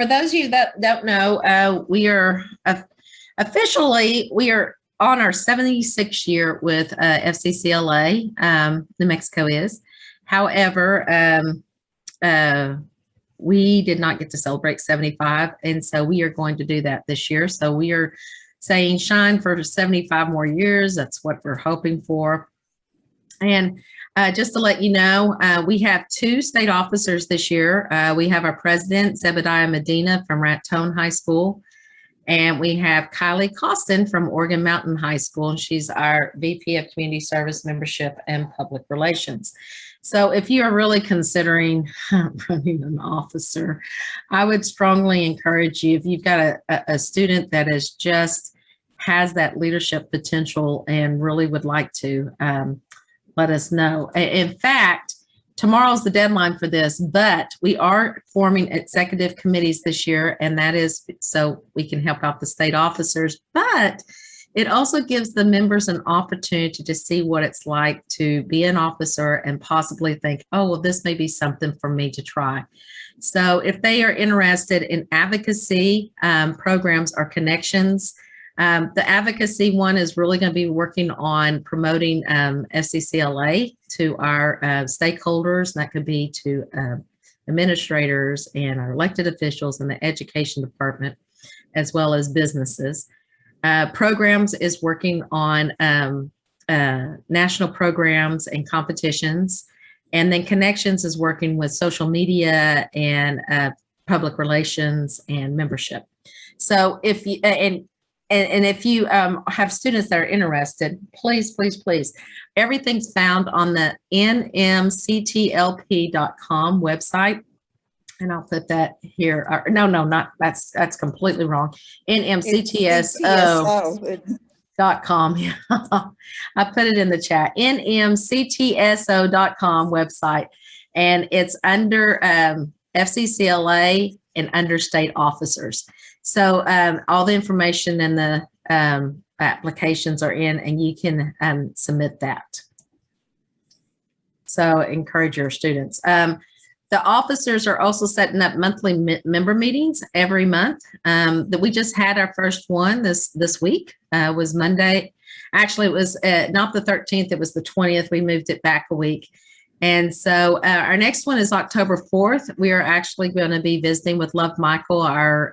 for those of you that don't know, we are officially, we are on our 76th year with FCCLA. New Mexico is. However, we did not get to celebrate 75, and so we are going to do that this year. So we are saying shine for 75 more years. That's what we're hoping for. And just to let you know, we have 2 state officers this year. We have our president, Zebediah Medina from Raton High School, and we have Kylie Costin from Oregon Mountain High School, and she's our VP of Community Service Membership and Public Relations. So if you are really considering running an officer, I would strongly encourage you, if you've got a student that is just has that leadership potential and really would like to, let us know. In fact, tomorrow's the deadline for this, but we are forming executive committees this year, and that is so we can help out the state officers, but it also gives the members an opportunity to see what it's like to be an officer and possibly think, oh, well, this may be something for me to try. So if they are interested in advocacy programs or connections, the advocacy one is really going to be working on promoting FCCLA to our stakeholders. And that could be to administrators and our elected officials in the education department, as well as businesses. Programs is working on national programs and competitions. And then connections is working with social media and public relations and membership. So if you, and if you have students that are interested, please, please, please, everything's found on the nmctlp.com website. And I'll put that here. No, not that's completely wrong. nmctso.com. Yeah. I put it in the chat. nmctso.com website. And it's under FCCLA and under state officers. So all the information and the applications are in, and you can submit that. So encourage your students. The officers are also setting up monthly member meetings every month. That we just had our first one this week. Was Monday. Actually, it was not the 13th. It was the 20th. We moved it back a week. And so our next one is October 4th. We are actually going to be visiting with Love Michael, our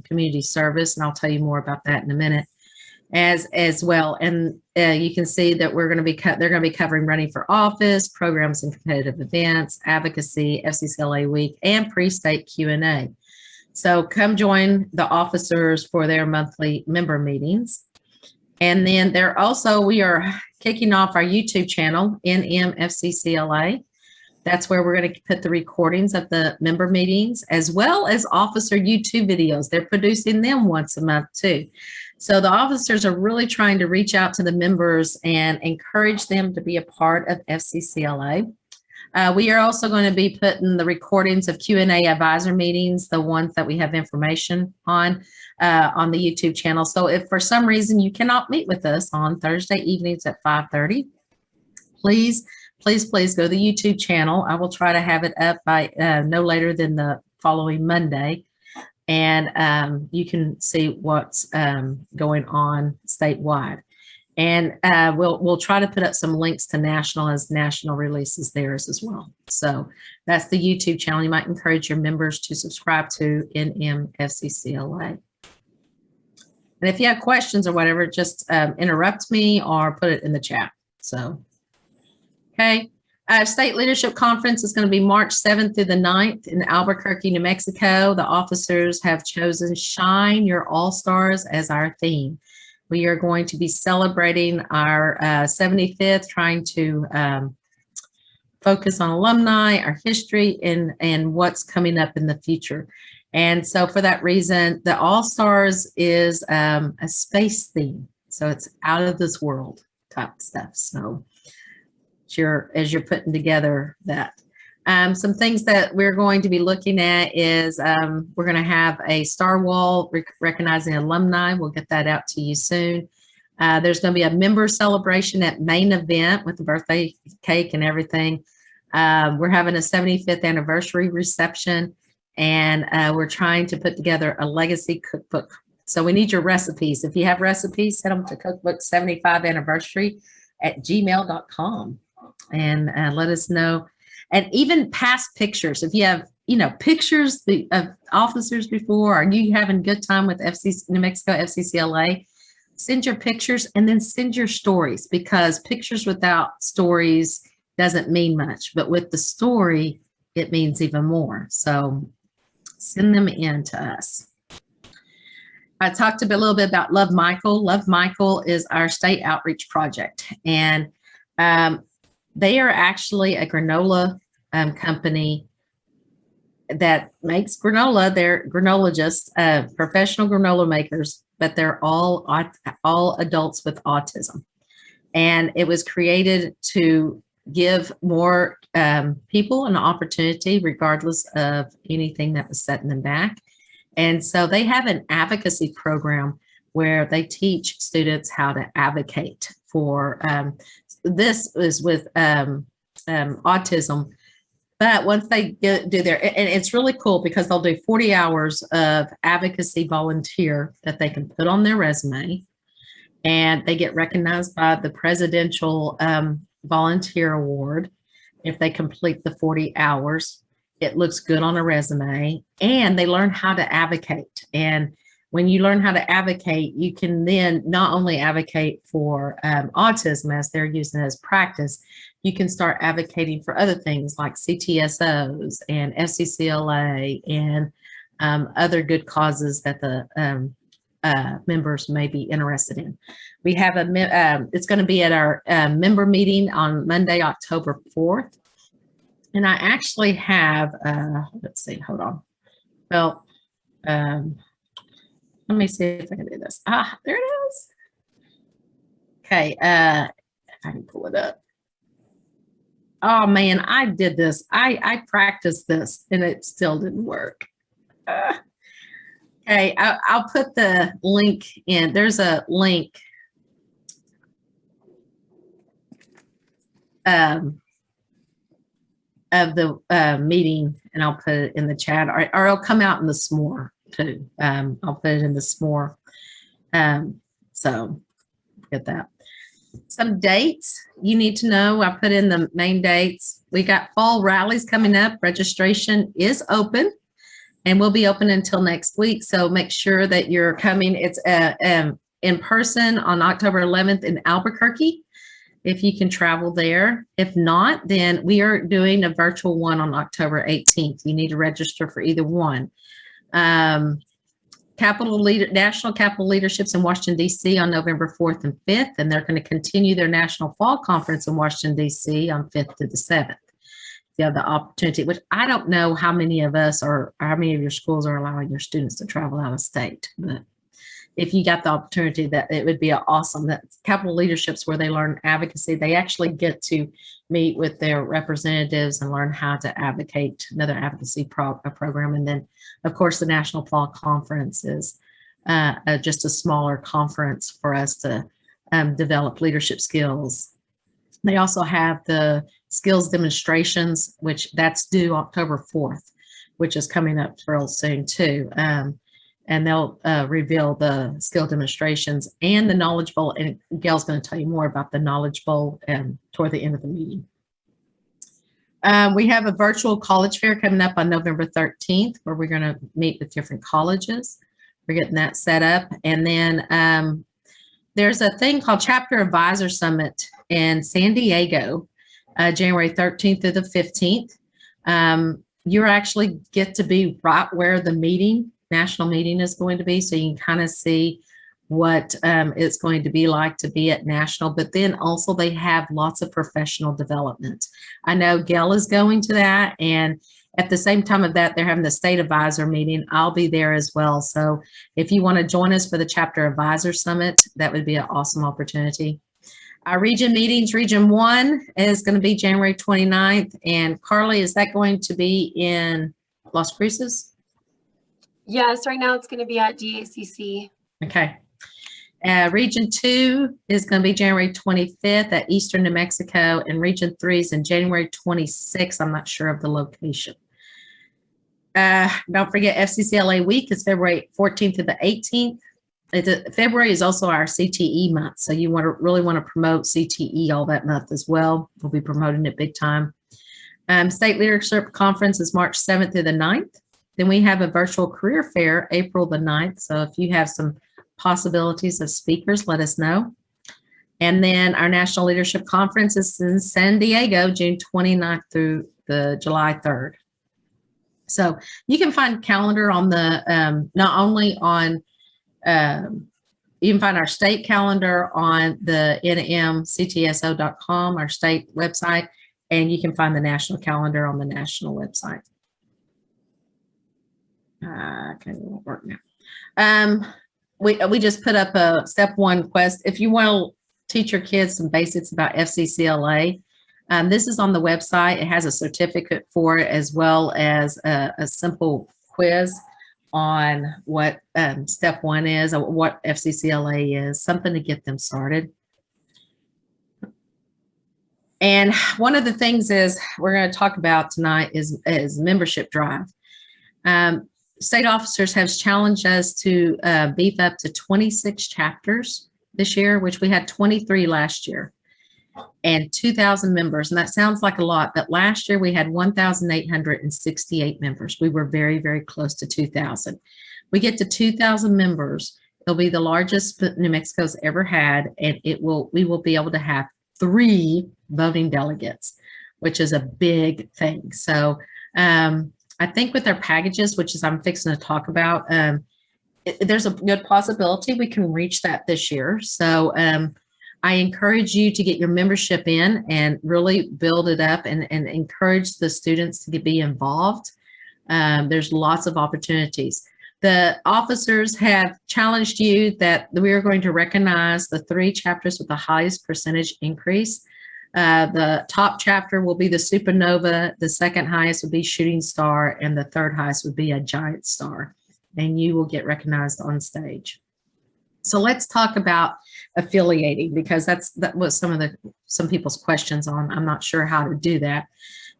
community service, and I'll tell you more about that in a minute as well. And you can see that we're going to be they're going to be covering running for office, programs and competitive events, advocacy, FCCLA week, and pre-state Q&A. So come join the officers for their monthly member meetings. And then we are kicking off our YouTube channel, NMFCCLA. That's where we're going to put the recordings of the member meetings as well as officer YouTube videos. They're producing them once a month too. So the officers are really trying to reach out to the members and encourage them to be a part of FCCLA. We are also going to be putting the recordings of Q&A advisor meetings, the ones that we have information on the YouTube channel. So if for some reason you cannot meet with us on Thursday evenings at 5:30, please go to the YouTube channel. I will try to have it up by no later than the following Monday. And you can see what's going on statewide. And we'll try to put up some links to national releases theirs as well. So that's the YouTube channel. You might encourage your members to subscribe to NMFCCLA. And if you have questions or whatever, just interrupt me or put it in the chat. So, okay. State Leadership Conference is going to be March 7th through the 9th in Albuquerque, New Mexico. The officers have chosen Shine Your All-Stars as our theme. We are going to be celebrating our 75th, trying to focus on alumni, our history, and what's coming up in the future. And so for that reason, the All-Stars is a space theme. So it's out of this world type stuff. So as you're putting together that. Some things that we're going to be looking at is we're going to have a star wall recognizing alumni. We'll get that out to you soon. There's going to be a member celebration at main event with the birthday cake and everything. We're having a 75th anniversary reception. and we're trying to put together a legacy cookbook. So we need your recipes. If you have recipes, send them to cookbook 75 anniversary at gmail.com and let us know. And even past pictures, if you have, pictures of officers before, or you having good time with New Mexico FCCLA, send your pictures and then send your stories, because pictures without stories doesn't mean much, but with the story, it means even more. So send them in to us. I talked a little bit about Love Michael. Love Michael is our state outreach project, and they are actually a granola company that makes granola. They're granologists, professional granola makers, but they're all adults with autism. And it was created to give more people an opportunity, regardless of anything that was setting them back. And so they have an advocacy program where they teach students how to advocate for, this is with autism. But once they do their, and it's really cool because they'll do 40 hours of advocacy volunteer that they can put on their resume, and they get recognized by the Presidential Volunteer Award if they complete the 40 hours. It looks good on a resume, and they learn how to advocate. And when you learn how to advocate, you can then not only advocate for autism as they're using it as practice, you can start advocating for other things like CTSOs and FCCLA and other good causes that the members may be interested in. We have it's going to be at our member meeting on Monday, October 4th. And I actually have, let's see, hold on. Well, let me see if I can do this. There it is. Okay, if I can pull it up. Oh man, I did this. I practiced this and it still didn't work. Okay, I'll put the link in. There's a link. Of the meeting, and I'll put it in the chat, or it'll come out in the s'more too. I'll put it in the s'more. So get that. Some dates you need to know. I put in the main dates. We got fall rallies coming up. Registration is open and will be open until next week. So make sure that you're coming. It's in person on October 11th in Albuquerque, if you can travel there. If not, then we are doing a virtual one on October 18th. You need to register for either one. National Capital Leaderships in Washington, D.C. on November 4th and 5th, and they're going to continue their National Fall Conference in Washington, D.C. on 5th to the 7th. You have the opportunity, which I don't know how many of us or how many of your schools are allowing your students to travel out of state, but if you got the opportunity, that it would be awesome. That Capital Leaderships where they learn advocacy, they actually get to meet with their representatives and learn how to advocate, another advocacy program. And then, of course, the National Fall Conference is just a smaller conference for us to develop leadership skills. They also have the skills demonstrations, which that's due October 4th, which is coming up real soon too. And they'll reveal the skill demonstrations and the Knowledge Bowl. And Gail's going to tell you more about the Knowledge Bowl toward the end of the meeting. We have a virtual college fair coming up on November 13th, where we're going to meet with different colleges. We're getting that set up. And then there's a thing called Chapter Advisor Summit in San Diego, January 13th through the 15th. You actually get to be right where the national meeting is going to be, so you can kind of see what it's going to be like to be at national. But then also they have lots of professional development. I know Gail is going to that, and at the same time of that, they're having the state advisor meeting. I'll be there as well. So if you want to join us for the Chapter Advisor Summit, that would be an awesome opportunity. Our region meetings, Region 1 is going to be January 29th. And Carly, is that going to be in Las Cruces? Yes, right now it's going to be at DACC. Okay. Region 2 is going to be January 25th at Eastern New Mexico, and Region 3 is in January 26th. I'm not sure of the location. don't forget FCCLA week is February 14th to the 18th. February is also our CTE month, so you really want to promote CTE all that month as well. We'll be promoting it big time. State Leadership Conference is March 7th through the 9th. Then we have a virtual career fair April the 9th. So if you have some possibilities of speakers, let us know. And then our National Leadership Conference is in San Diego, June 29th through the July 3rd. So you can find calendar on the, not only on, you can find our state calendar on the nmctso.com, our state website, and you can find the national calendar on the national website. Okay, it won't work now. We just put up a step 1 quest. If you want to teach your kids some basics about FCCLA, this is on the website. It has a certificate for it, as well as a simple quiz on what step 1 is, or what FCCLA is, something to get them started. And one of the things is we're going to talk about tonight is membership drive. State officers have challenged us to beef up to 26 chapters this year, which we had 23 last year, and 2,000 members. And that sounds like a lot, but last year we had 1,868 members. We were very, very close to 2,000. We get to 2,000 members. It'll be the largest New Mexico's ever had, and we will be able to have 3 voting delegates, which is a big thing. So I think with our packages, which is I'm fixing to talk about, there's a good possibility we can reach that this year. So I encourage you to get your membership in and really build it up, and encourage the students to be involved. There's lots of opportunities. The officers have challenged you that we are going to recognize the 3 chapters with the highest percentage increase. The top chapter will be the Supernova, the second highest would be Shooting Star, and the third highest would be a Giant Star, and you will get recognized on stage. So let's talk about affiliating, because that was some people's questions on. I'm not sure how to do that.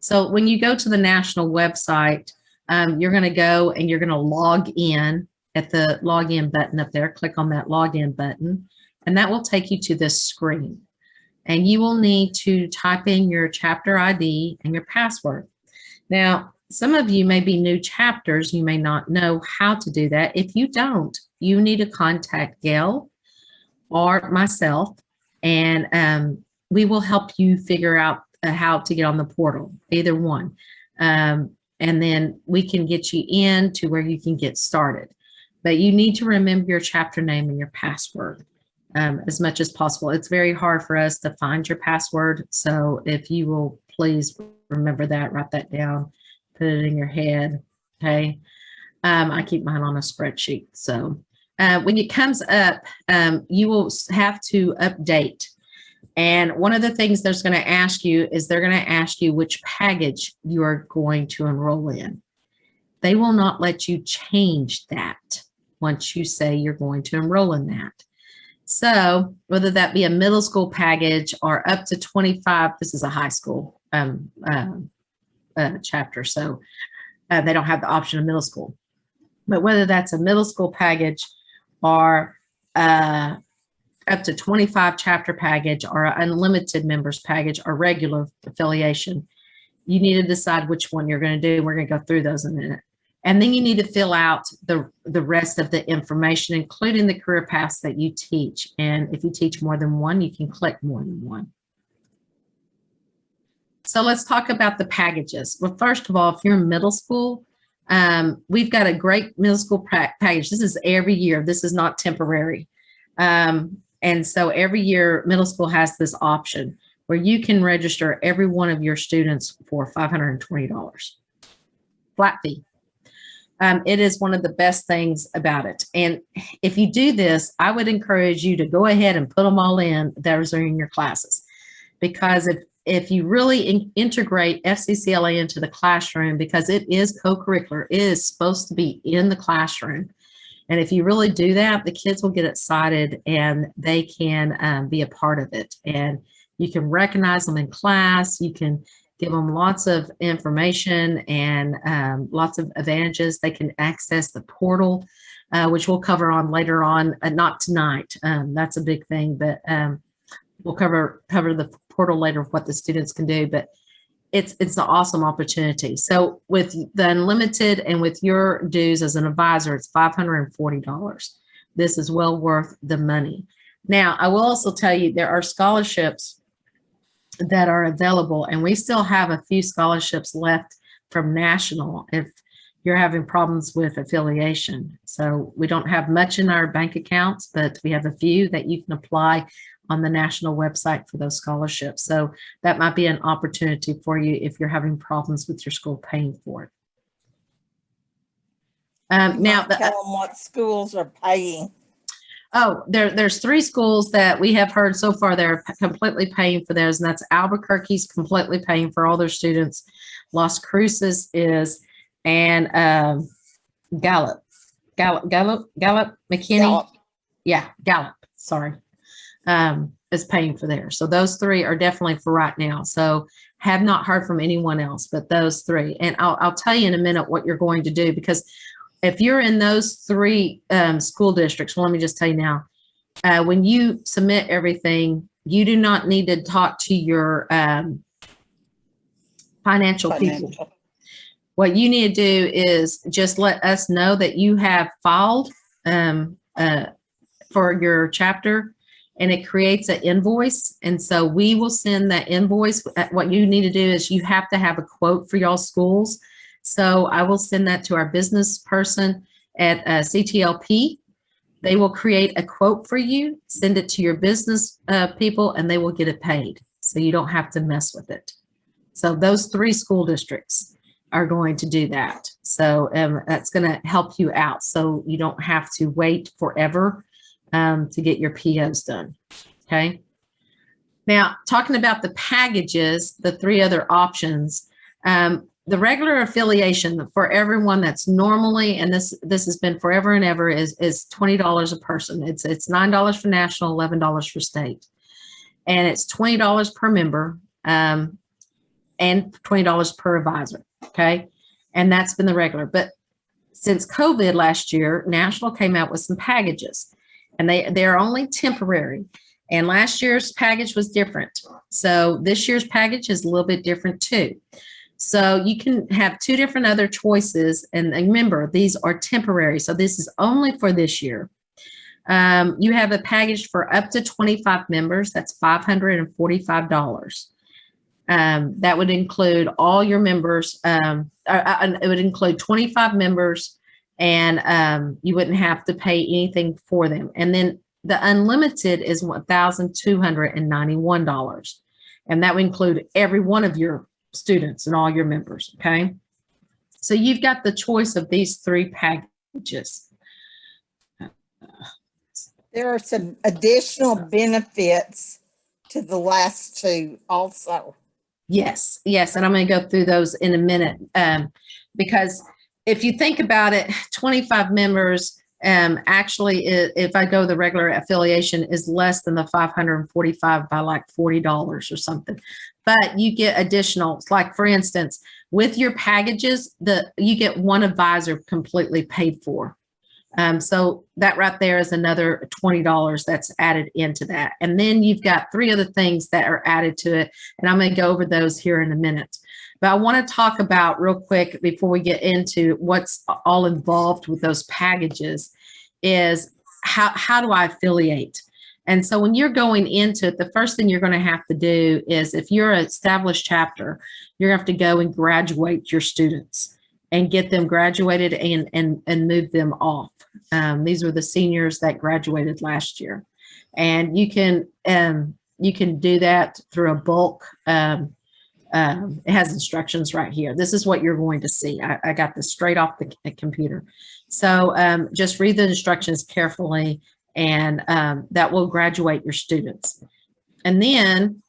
So when you go to the national website, you're going to go and you're going to log in at the login button up there. Click on that login button, and that will take you to this screen. And you will need to type in your chapter ID and your password. Now, some of you may be new chapters. You may not know how to do that. If you don't, you need to contact Gail or myself, and we will help you figure out how to get on the portal, either one. And then we can get you in to where you can get started. But you need to remember your chapter name and your password as much as possible. It's very hard for us to find your password. So if you will please remember that, write that down, put it in your head, okay? I keep mine on a spreadsheet. So when it comes up, you will have to update. And one of the things there's going to ask you is they're going to ask you which package you are going to enroll in. They will not let you change that once you say you're going to enroll in that. So whether that be a middle school package or up to 25, this is a high school chapter, so they don't have the option of middle school. But whether that's a middle school package or up to 25 chapter package or an unlimited members package or regular affiliation, you need to decide which one you're going to do. We're going to go through those in a minute. And then you need to fill out the rest of the information, including the career paths that you teach. And if you teach more than one, you can click more than one. So let's talk about the packages. Well, first of all, if you're in middle school, we've got a great middle school package. This is every year. This is not temporary. And so every year, middle school has this option where you can register every one of your students for $520. Flat fee. It is one of the best things about it. And if you do this, I would encourage you to go ahead and put them all in. Those are in your classes. Because if you really integrate FCCLA into the classroom, because it is co-curricular, it is supposed to be in the classroom. And if you really do that, the kids will get excited and they can be a part of it. And you can recognize them in class. You can give them lots of information and lots of advantages. They can access the portal, which we'll cover on later on, not tonight. That's a big thing, but we'll cover the portal later of what the students can do. But it's an awesome opportunity. So with the unlimited and with your dues as an advisor, it's $540. This is well worth the money. Now, I will also tell you there are scholarships that are available, and we still have a few scholarships left from national if you're having problems with affiliation. So we don't have much in our bank accounts, but we have a few that you can apply on the national website for those scholarships. So that might be an opportunity for you if you're having problems with your school paying for it. Now, tell them what schools are paying. Oh, there's 3 schools that we have heard so far they're completely paying for those, and that's Albuquerque's completely paying for all their students. Las Cruces is, and Gallup, McKinney. Gallup. Yeah, Gallup, sorry, is paying for theirs. So those 3 are definitely for right now. So have not heard from anyone else, but those 3. And I'll tell you in a minute what you're going to do, because if you're in those 3 school districts, well, let me just tell you now, when you submit everything, you do not need to talk to your financial people. What you need to do is just let us know that you have filed for your chapter, and it creates an invoice. And so we will send that invoice. What you need to do is you have to have a quote for y'all schools. So I will send that to our business person at CTLP. They will create a quote for you, send it to your business people, and they will get it paid. So you don't have to mess with it. So those 3 school districts are going to do that. So that's going to help you out. So you don't have to wait forever to get your POs done. Okay. Now, talking about the packages, the 3 other options, the regular affiliation for everyone that's normally, and this has been forever and ever, is $20 a person. It's $9 for national, $11 for state, and it's $20 per member and $20 per advisor. Okay, and that's been the regular. But since COVID last year, national came out with some packages, and they're only temporary. And last year's package was different, so this year's package is a little bit different too. So you can have 2 different other choices. And remember, these are temporary. So this is only for this year. You have a package for up to 25 members. That's $545. That would include all your members. It would include 25 members, and you wouldn't have to pay anything for them. And then the unlimited is $1,291. And that would include every one of your students and all your members. Okay, so you've got the choice of these 3 packages. There are some additional benefits to the last 2 also. Yes, and I'm going to go through those in a minute, because if you think about it, 25 members, actually, if I go the regular affiliation, is less than the 545 by like $40 or something. But you get additional, like for instance, with your packages, you get 1 advisor completely paid for. So that right there is another $20 that's added into that. And then you've got 3 other things that are added to it. And I'm going to go over those here in a minute. But I want to talk about real quick before we get into what's all involved with those packages is how do I affiliate? And so when you're going into it, the first thing you're going to have to do is, if you're an established chapter, you're going to have to go and graduate your students and get them graduated and move them off. These were the seniors that graduated last year. And you can do that through a bulk. It has instructions right here. This is what you're going to see. I got this straight off the computer. So just read the instructions carefully, and that will graduate your students. And then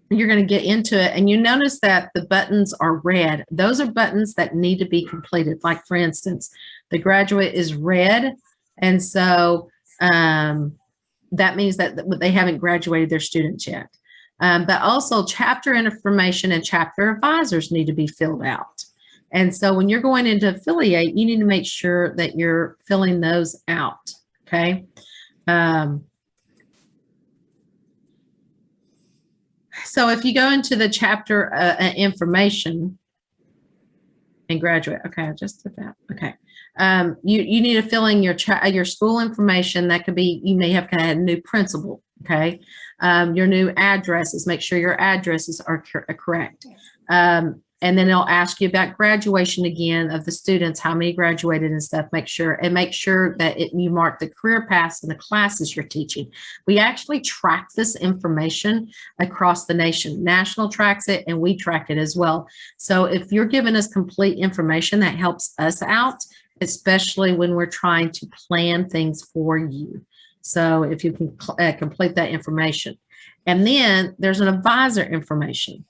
you're going to get into it, and you notice that the buttons are red. Those are buttons that need to be completed. Like for instance, the graduate is red, and so that means that they haven't graduated their students yet. But also chapter information and chapter advisors need to be filled out. And so when you're going into affiliate, you need to make sure that you're filling those out, okay? So if you go into the chapter information and graduate, okay, I just did that, okay. You need to fill in your school information. That could be, you may have kind of a new principal, okay? Your new addresses, make sure your addresses are correct. And then they'll ask you about graduation again of the students, how many graduated and stuff. Make sure that you mark the career paths in the classes you're teaching. We actually track this information across the nation. National tracks it and we track it as well. So if you're giving us complete information, that helps us out, especially when we're trying to plan things for you. So if you can complete that information. And then there's an advisor information.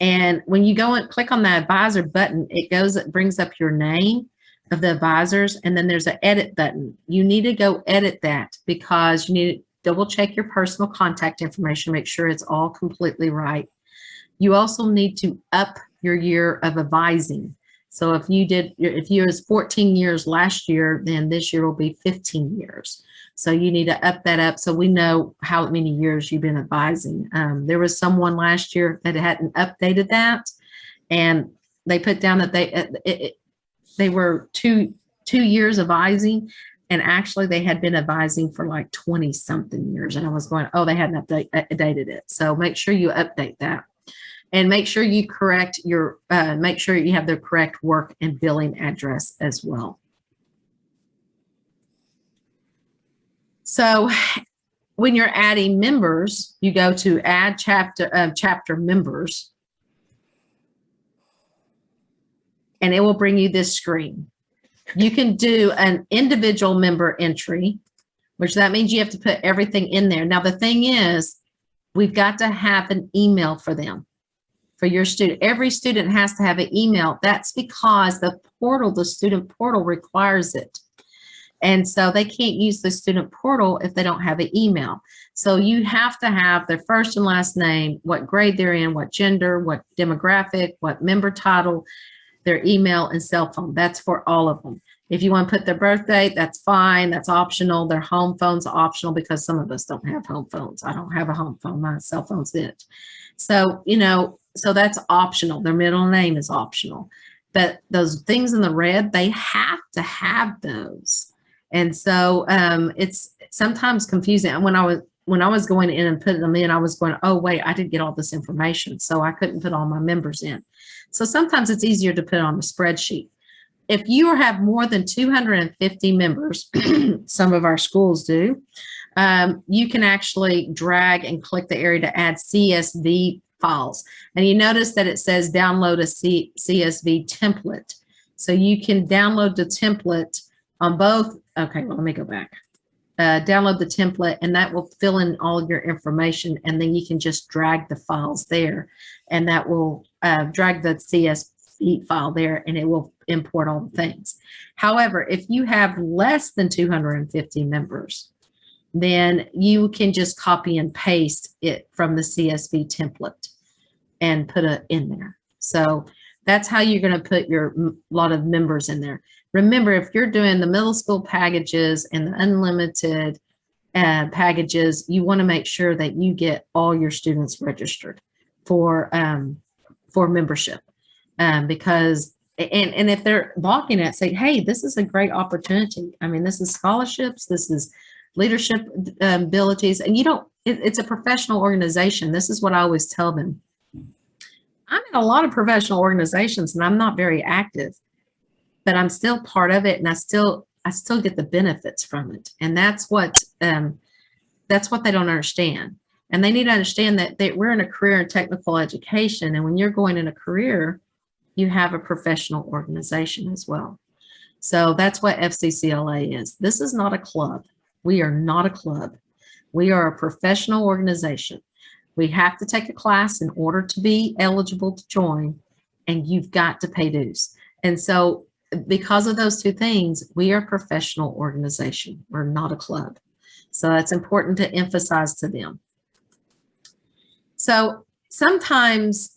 And when you go and click on that advisor button, it brings up your name of the advisors, and then there's an edit button. You need to go edit that because you need to double check your personal contact information, make sure it's all completely right. You also need to up your year of advising. So if you was 14 years last year, then this year will be 15 years. So you need to up that up so we know how many years you've been advising. There was someone last year that hadn't updated that, and they put down that they were two years advising, and actually they had been advising for like 20 something years. And I was going, oh, they hadn't updated it. So make sure you update that. And make sure you correct make sure you have the correct work and billing address as well. So when you're adding members, you go to add chapter members, and it will bring you this screen. You can do an individual member entry, which that means you have to put everything in there. Now, the thing is, we've got to have an email for them. For your student, every student has to have an email. That's because the student portal requires it. And so they can't use the student portal if they don't have an email. So you have to have their first and last name, what grade they're in, what gender, what demographic, what member title, their email and cell phone. That's for all of them. If you want to put their birth date, that's fine. That's optional. Their home phone's optional because some of us don't have home phones. I don't have a home phone. My cell phone's it. So, so that's optional. Their middle name is optional. But those things in the red, they have to have those. And so it's sometimes confusing. And when I was going in and putting them in, I was going, oh, wait, I didn't get all this information. So I couldn't put all my members in. So sometimes it's easier to put on a spreadsheet. If you have more than 250 members, some of our schools do, you can actually drag and click the area to add CSV files. And you notice that it says download a CSV template. So you can download the template on both. Okay, well, let me go back. Download the template, and that will fill in all your information, and then you can just drag the files there, and that will drag the CSV file there, and it will import all the things. However, if you have less than 250 members, then you can just copy and paste it from the CSV template and put it in there. So that's how you're going to put your lot of members in there. Remember, if you're doing the middle school packages and the unlimited packages, you want to make sure that you get all your students registered for membership, because if they're balking at, say, hey, this is a great opportunity. I mean, this is scholarships, this is leadership abilities, and it's a professional organization. This is what I always tell them. I'm in a lot of professional organizations and I'm not very active, but I'm still part of it, and I still get the benefits from it. And that's what they don't understand. And they need to understand that we're in a career and technical education, and when you're going in a career, you have a professional organization as well. So that's what FCCLA is. This is not a club. We are not a club. We are a professional organization. We have to take a class in order to be eligible to join, and you've got to pay dues. And so because of those two things, we are a professional organization. We're not a club. So that's important to emphasize to them. So sometimes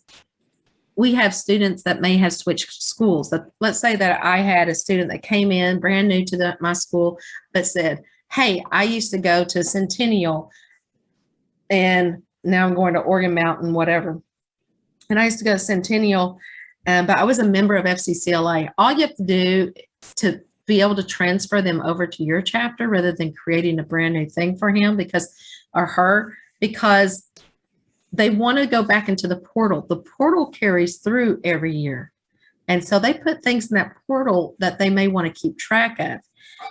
we have students that may have switched schools. Let's say that I had a student that came in brand new to my school, but said, hey, I used to go to Centennial and now I'm going to Oregon Mountain, whatever. And I used to go to Centennial, but I was a member of FCCLA. All you have to do to be able to transfer them over to your chapter rather than creating a brand new thing for him or her, because they want to go back into the portal. The portal carries through every year. And so they put things in that portal that they may want to keep track of.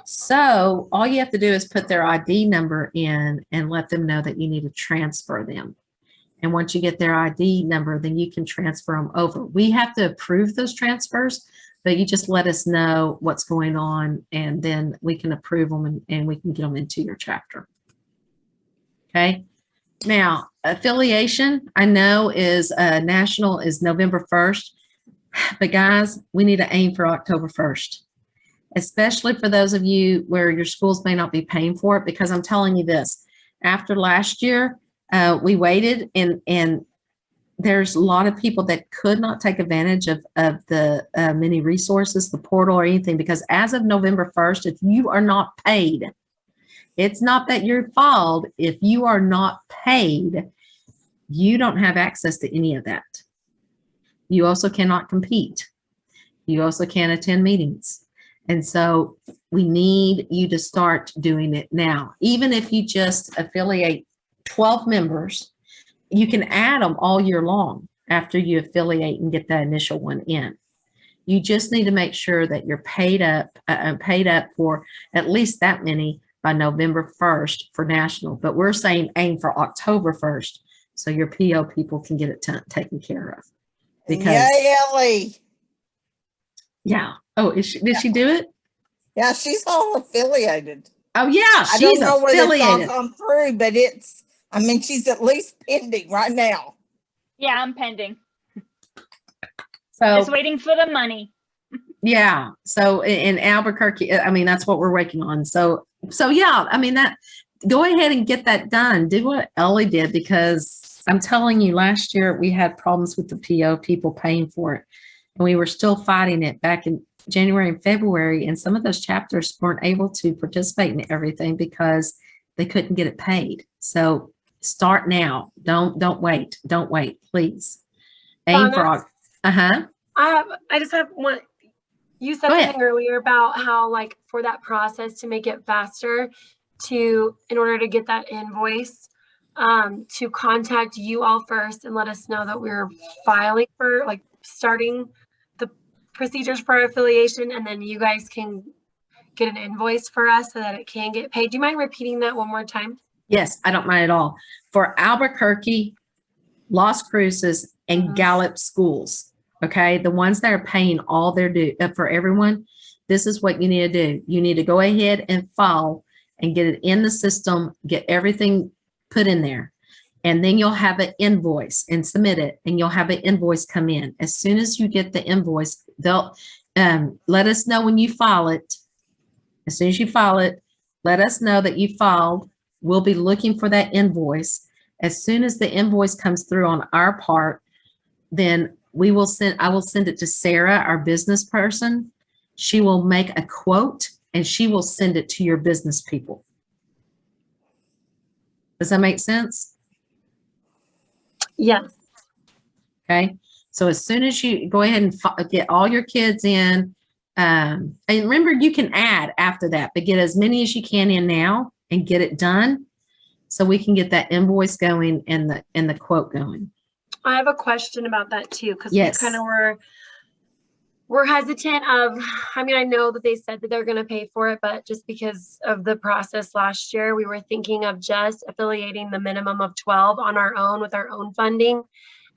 So all you have to do is put their ID number in and let them know that you need to transfer them. And once you get their ID number, then you can transfer them over. We have to approve those transfers, but you just let us know what's going on, and then we can approve them and we can get them into your chapter. Okay. Now, affiliation, I know is national is November 1st, but guys, we need to aim for October 1st, especially for those of you where your schools may not be paying for it, because I'm telling you this, after last year, we waited and there's a lot of people that could not take advantage of the many resources, the portal or anything, because as of November 1st, if you are not paid, it's not that you're filed. If you are not paid, you don't have access to any of that. You also cannot compete. You also can't attend meetings. And so we need you to start doing it now. Even if you just affiliate 12 members, you can add them all year long after you affiliate and get that initial one in. You just need to make sure that you're paid up for at least that many by November 1st for national. But we're saying aim for October 1st so your PO people can get it taken care of. Because yay, Ellie. Yeah. Oh, did she do it? Yeah, she's all affiliated. Oh yeah, she's I don't know whether it's all affiliated. gone through, but she's at least pending right now. Yeah, I'm pending. So Just waiting for the money. yeah. So in Albuquerque, I mean, that's what we're working on. So yeah, I mean, go ahead and get that done. Do what Ellie did, because I'm telling you, last year we had problems with the PO people paying for it, and we were still fighting it back in January and February. And some of those chapters weren't able to participate in everything because they couldn't get it paid. So start now. Don't wait. Don't wait, please. Aim for I just have one. You said something earlier about how, like, for that process to make it faster, in order to get that invoice, to contact you all first and let us know that we're filing for, like, starting the procedures for affiliation, and then you guys can get an invoice for us so that it can get paid. Do you mind repeating that one more time? Yes, I don't mind at all. For Albuquerque, Las Cruces, and Gallup schools, okay, the ones that are paying all their due for everyone, this is what you need to do. You need to go ahead and file and get it in the system, get everything put in there. And then you'll have an invoice and submit it, and you'll have an invoice come in. As soon as you get the invoice, they'll let us know when you file it. As soon as you file it, let us know that you filed. We'll be looking for that invoice. As soon as the invoice comes through on our part, then I will send it to Sarah, our business person. She will make a quote and she will send it to your business people. Does that make sense? Yes. Okay. So as soon as you go ahead and get all your kids in, and remember, you can add after that, but get as many as you can in now and get it done so we can get that invoice going and the quote going. I have a question about that too, because yes. we kind of we're hesitant of, I mean, I know that they said that they're going to pay for it, but just because of the process last year, we were thinking of just affiliating the minimum of 12 on our own with our own funding,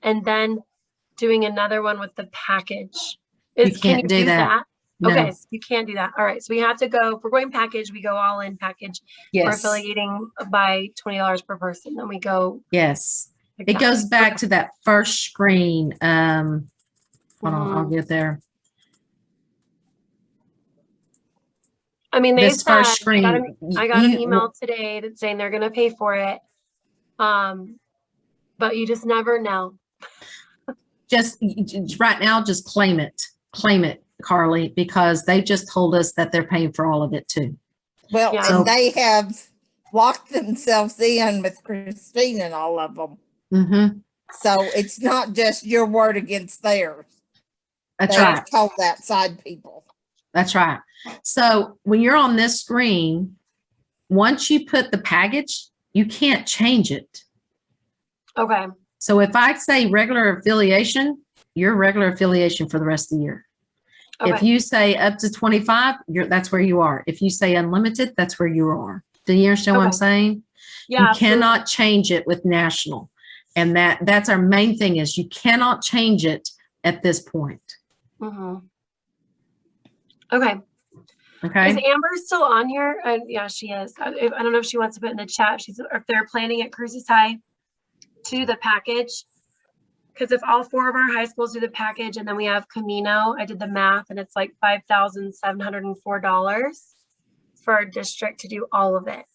and then doing another one with the package. You can't do that. No. Okay, so you can't do that. All right, so we have to go, if we're going package, we go all in package. Yes. We're affiliating by $20 per person. Then we go. Yes. Like it goes back to that first screen. Hold on, I'll get there. I mean, they said, first screen, I got an email today that's saying they're going to pay for it. but you just never know. Just right now, just claim it, Carly, because they just told us that they're paying for all of it too. Well, Yeah. and they have locked themselves in with Christine and all of them. Mm-hmm. So it's not just your word against theirs. That's They right. told outside people. That's right. So when you're on this screen, once you put the package, you can't change it. Okay. So if I say regular affiliation, you're regular affiliation for the rest of the year. If Okay. you say up to 25, that's where you are. If you say unlimited, that's where you are. Do you understand what I'm Okay. saying? Yeah. You absolutely. cannot change it with national. And that's our main thing is you cannot change it at this point. Mhm. Okay. Okay. Is Amber still on here? Yeah, she is. I don't know if she wants to put in the chat. If they're planning at Cruces High to do the package. Because if all 4 of our high schools do the package and then we have Camino, I did the math and it's like $5,704 for our district to do all of it.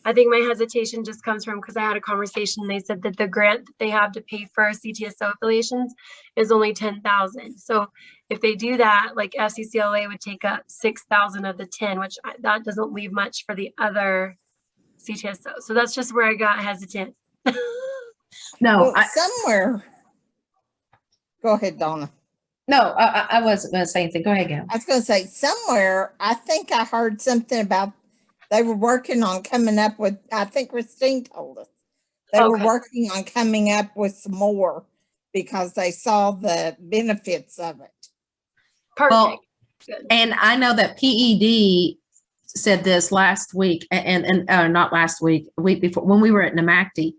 I think my hesitation just comes from because I had a conversation. They said that the grant that they have to pay for CTSO affiliations is only $10,000. So if they do that, like FCCLA would take up $6,000 of the 10, which that doesn't leave much for the other CTSO. So that's just where I got hesitant. No, Well, somewhere. Go ahead, Donna. I wasn't going to say anything. Go ahead, Gail. I was going to say somewhere, I think I heard something about they were working on coming up with, I think Christine told us, they were Okay. working on coming up with some more because they saw the benefits of it. Perfect. Well, Good. and I know that PED said this last week and not last week, a week before when we were at NMACD,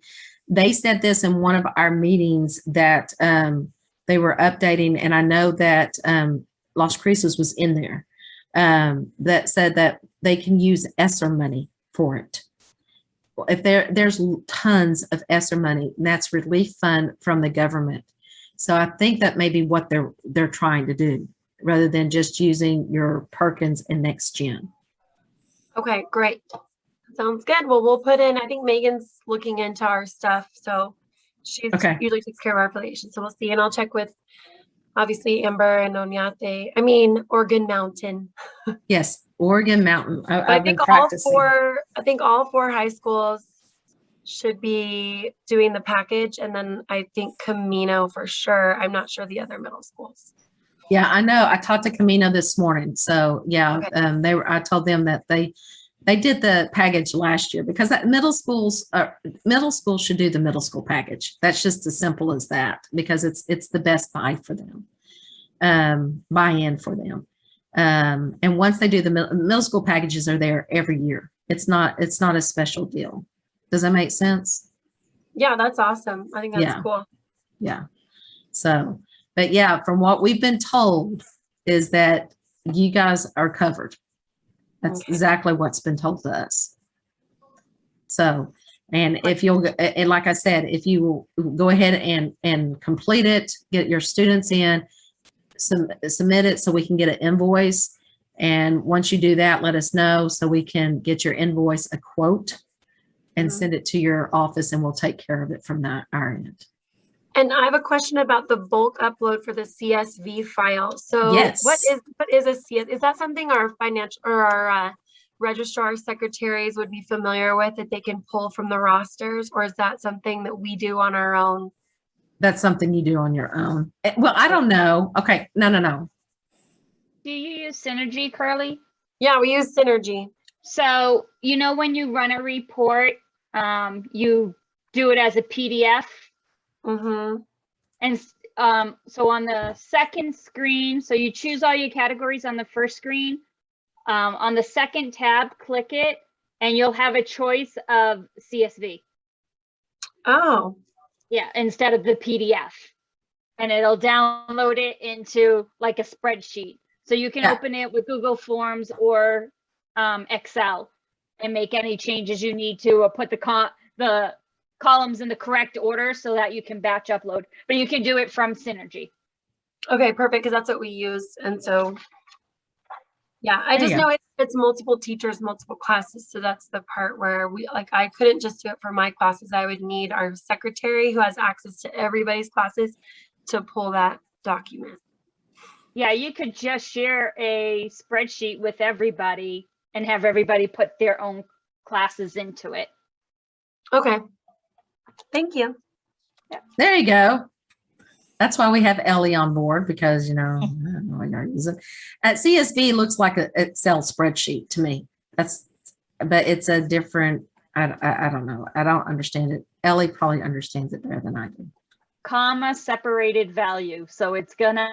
they said this in one of our meetings that they were updating. And I know that Las Cruces was in there that said that they can use ESSER money for it. If there's tons of ESSER money, and that's relief fund from the government. So I think that may be what they're trying to do rather than just using your Perkins and Next Gen. Okay, great. Sounds good. Well, we'll put in, I think Megan's looking into our stuff. So she Okay. usually takes care of our affiliation. So we'll see. And I'll check with obviously Amber and Organ Mountain. Yes, Oregon Mountain. I've been I practicing. think all 4 high schools should be doing the package. And then I think Camino for sure. I'm not sure the other middle schools. Yeah, I know. I talked to Camino this morning. So yeah, Okay. I told them that they did the package last year because that middle school should do the middle school package. That's just as simple as that because it's the best buy for them, buy-in for them. And once they do the middle school packages are there every year. It's not a special deal. Does that make sense? Yeah, that's awesome. I think that's cool. Yeah. So, but yeah, from what we've been told is that you guys are covered. That's exactly what's been told to us. So, and if you'll, and like I said, if you will go ahead and complete it, get your students in, submit it so we can get an invoice. And once you do that, let us know so we can get your invoice a quote and send it to your office and we'll take care of it from our end. And I have a question about the bulk upload for the CSV file. So yes. What is a CSV? Is that something our financial or our registrar secretaries would be familiar with that they can pull from the rosters? Or is that something that we do on our own? That's something you do on your own. Well, I don't know. Okay. No. Do you use Synergy, Curly? Yeah, we use Synergy. So, when you run a report, you do it as a PDF. Mm-hmm. And so on the second screen, so you choose all your categories on the first screen. On the second tab, click it, and you'll have a choice of CSV. Oh. Yeah, instead of the PDF. And it'll download it into like a spreadsheet. So you can open it with Google Forms or Excel and make any changes you need to, or put the columns in the correct order so that you can batch upload, but you can do it from Synergy. Okay, perfect, because that's what we use. And so, yeah, I just know it's multiple teachers, multiple classes. So that's the part where I couldn't just do it for my classes. I would need our secretary who has access to everybody's classes to pull that document. Yeah, you could just share a spreadsheet with everybody and have everybody put their own classes into it. Okay. Thank you. There you go. That's why we have Ellie on board, because, you know, I don't know what you're using. CSV looks like an Excel spreadsheet to me. But it's a different, I don't know. I don't understand it. Ellie probably understands it better than I do. Comma separated value. So it's gonna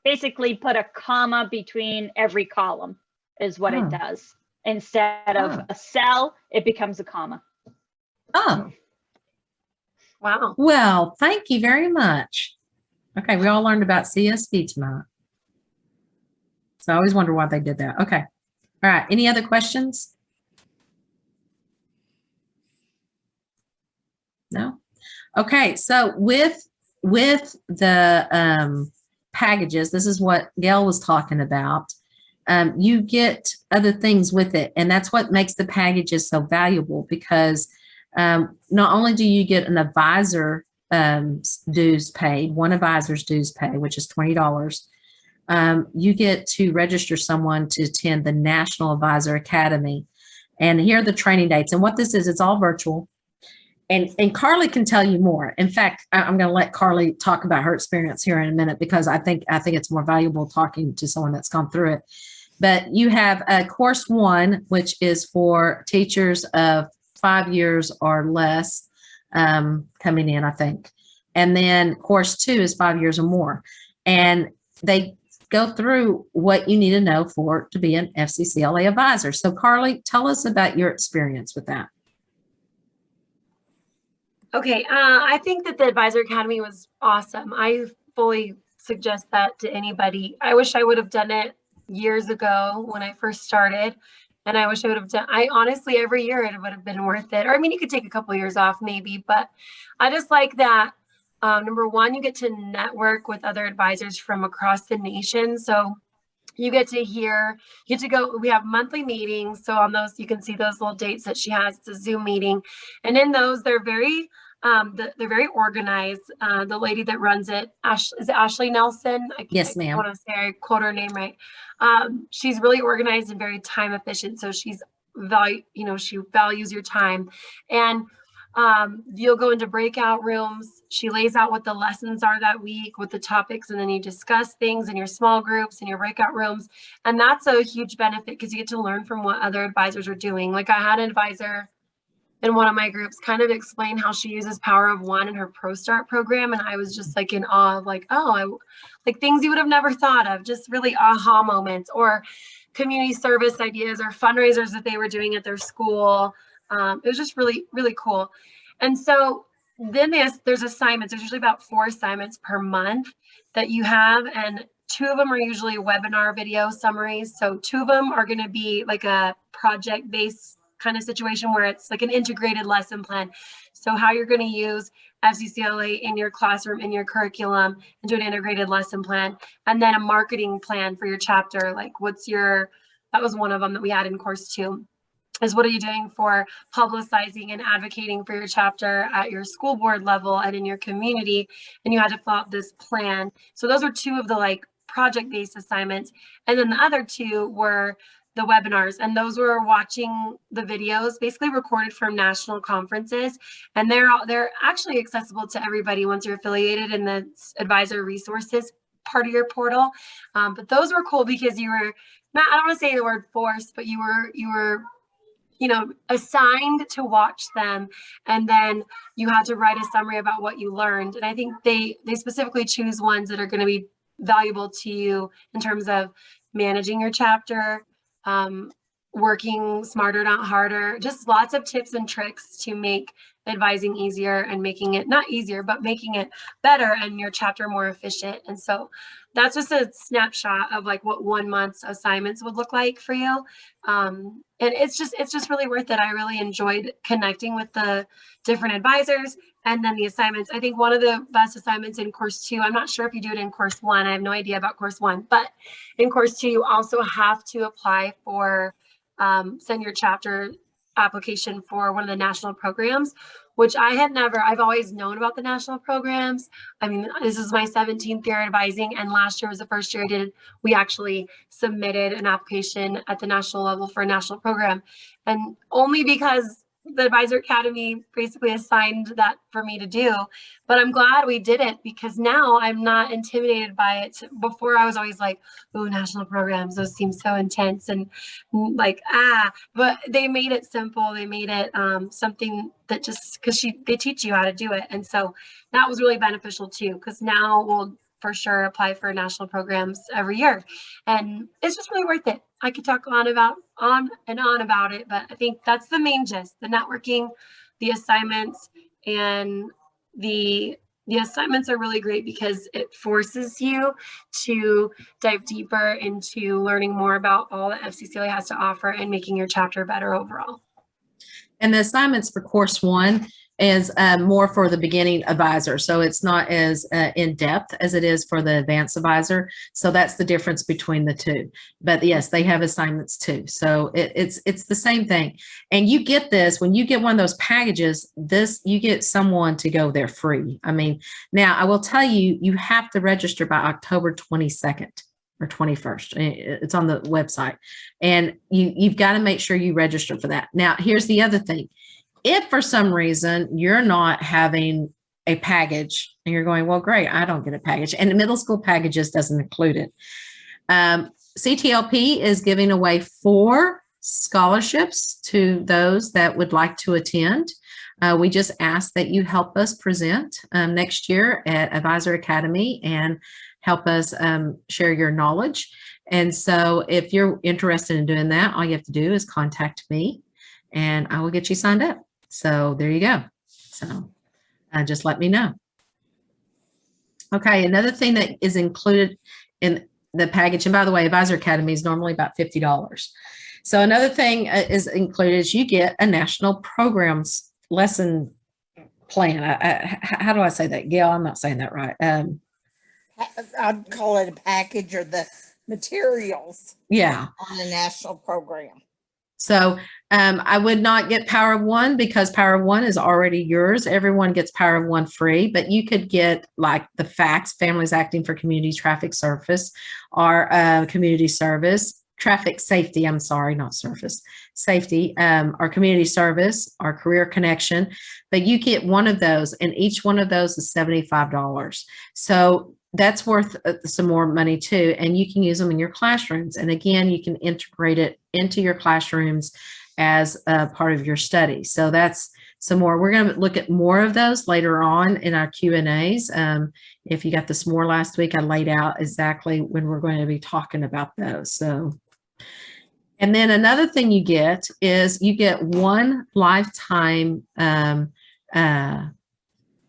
basically put a comma between every column is what it does. Instead of a cell, it becomes a comma. Oh. Wow. Well, thank you very much. Okay, we all learned about CSV tonight. So I always wonder why they did that. Okay. All right. Any other questions? No? Okay. So with the packages, this is what Gail was talking about. You get other things with it, and that's what makes the packages so valuable, because not only do you get an advisor dues paid, one advisor's dues paid, which is $20. You get to register someone to attend the National Advisor Academy. And here are the training dates. And what this is, it's all virtual. And Carly can tell you more. In fact, I'm going to let Carly talk about her experience here in a minute, because I think it's more valuable talking to someone that's gone through it. But you have course 1, which is for teachers of 5 years or less coming in, I think. And then course 2 is 5 years or more. And they go through what you need to know to be an FCCLA advisor. So Carly, tell us about your experience with that. Okay, I think that the Advisor Academy was awesome. I fully suggest that to anybody. I wish I would have done it years ago when I first started. And I wish I would have I honestly, every year it would have been worth it. Or I mean, you could take a couple of years off maybe, but I just like that. Number one, you get to network with other advisors from across the nation. So you get to go, we have monthly meetings. So on those, you can see those little dates that she has. It's a Zoom meeting. And in those, they're very organized. The lady that runs it, is it Ashley Nelson? Yes, ma'am. I want to say I quote her name right. She's really organized and very time efficient. So she values your time. And you'll go into breakout rooms. She lays out what the lessons are that week, what the topics, and then you discuss things in your small groups and your breakout rooms. And that's a huge benefit, because you get to learn from what other advisors are doing. Like, I had an advisor in one of my groups kind of explain how she uses Power of One in her Pro Start program. And I was just like in awe of like, like things you would have never thought of, just really aha moments, or community service ideas or fundraisers that they were doing at their school. It was just really, really cool. And so then there's assignments. There's usually about 4 assignments per month that you have. And 2 of them are usually webinar video summaries. So 2 of them are going to be like a project-based kind of situation where it's like an integrated lesson plan. So how you're going to use FCCLA in your classroom, in your curriculum, and do an integrated lesson plan. And then a marketing plan for your chapter. Like that was one of them that we had in course 2. Is what are you doing for publicizing and advocating for your chapter at your school board level and in your community? And you had to fill out this plan. So those were 2 of the project-based assignments. And then the other 2 were the webinars, and those were watching the videos basically recorded from national conferences. And they're actually accessible to everybody once you're affiliated in the advisor resources part of your portal. But those were cool because you were not, I don't want to say the word forced, but you were assigned to watch them, and then you had to write a summary about what you learned. And I think they specifically choose ones that are going to be valuable to you in terms of managing your chapter, working smarter, not harder, just lots of tips and tricks to make advising easier and making it not easier, but making it better and your chapter more efficient. And so that's just a snapshot of what 1 month's assignments would look like for you. And it's just really worth it. I really enjoyed connecting with the different advisors, and then the assignments. I think one of the best assignments in course 2, I'm not sure if you do it in course 1. I have no idea about course 1, but in course 2, you also have to apply for send your chapter application for one of the national programs, which I've always known about the national programs. I mean, this is my 17th year advising, and last year was the first year we actually submitted an application at the national level for a national program. And only because the Advisor Academy basically assigned that for me to do. But I'm glad we did it, because now I'm not intimidated by it. Before I was always like, oh, national programs, those seem so intense and like, but they made it simple. They made it something that just, because they teach you how to do it. And so that was really beneficial too, because now we'll for sure apply for national programs every year. And it's just really worth it. I could talk on and on about it, but I think that's the main gist: the networking, the assignments, and the assignments are really great because it forces you to dive deeper into learning more about all that FCCLA has to offer and making your chapter better overall. And the assignments for course one is more for the beginning advisor. So it's not as in depth as it is for the advanced advisor. So that's the difference between the two. But yes, they have assignments too. So it's the same thing. And you get this, when you get one of those packages, you get someone to go there free. I mean, now I will tell you, you have to register by October 22nd. Or 21st. It's on the website. And you've got to make sure you register for that. Now, here's the other thing. If for some reason you're not having a package and you're going, well, great, I don't get a package. And the middle school packages doesn't include it. CTLP is giving away 4 scholarships to those that would like to attend. We just ask that you help us present next year at Advisor Academy and help us share your knowledge. And so if you're interested in doing that, all you have to do is contact me and I will get you signed up. So there you go. So just let me know. Okay, another thing that is included in the package, and by the way, Advisor Academy is normally about $50. So another thing is included is you get a national programs lesson plan. How do I say that, Gail? I'm not saying that right. I'd call it a package, or the materials. Yeah. On a national program. So I would not get Power of One, because Power of One is already yours. Everyone gets Power of One free, but you could get like the FACTS, Families Acting for Community Traffic Service, or community service, traffic safety, I'm sorry, not surface, safety, or community service, or career connection. But you get one of those, and each one of those is $75. So that's worth some more money too. And you can use them in your classrooms. And again, you can integrate it into your classrooms as a part of your study. So that's some more. We're going to look at more of those later on in our Q&As. If you got this more last week, I laid out exactly when we're going to be talking about those. So, and then another thing you get is you get one lifetime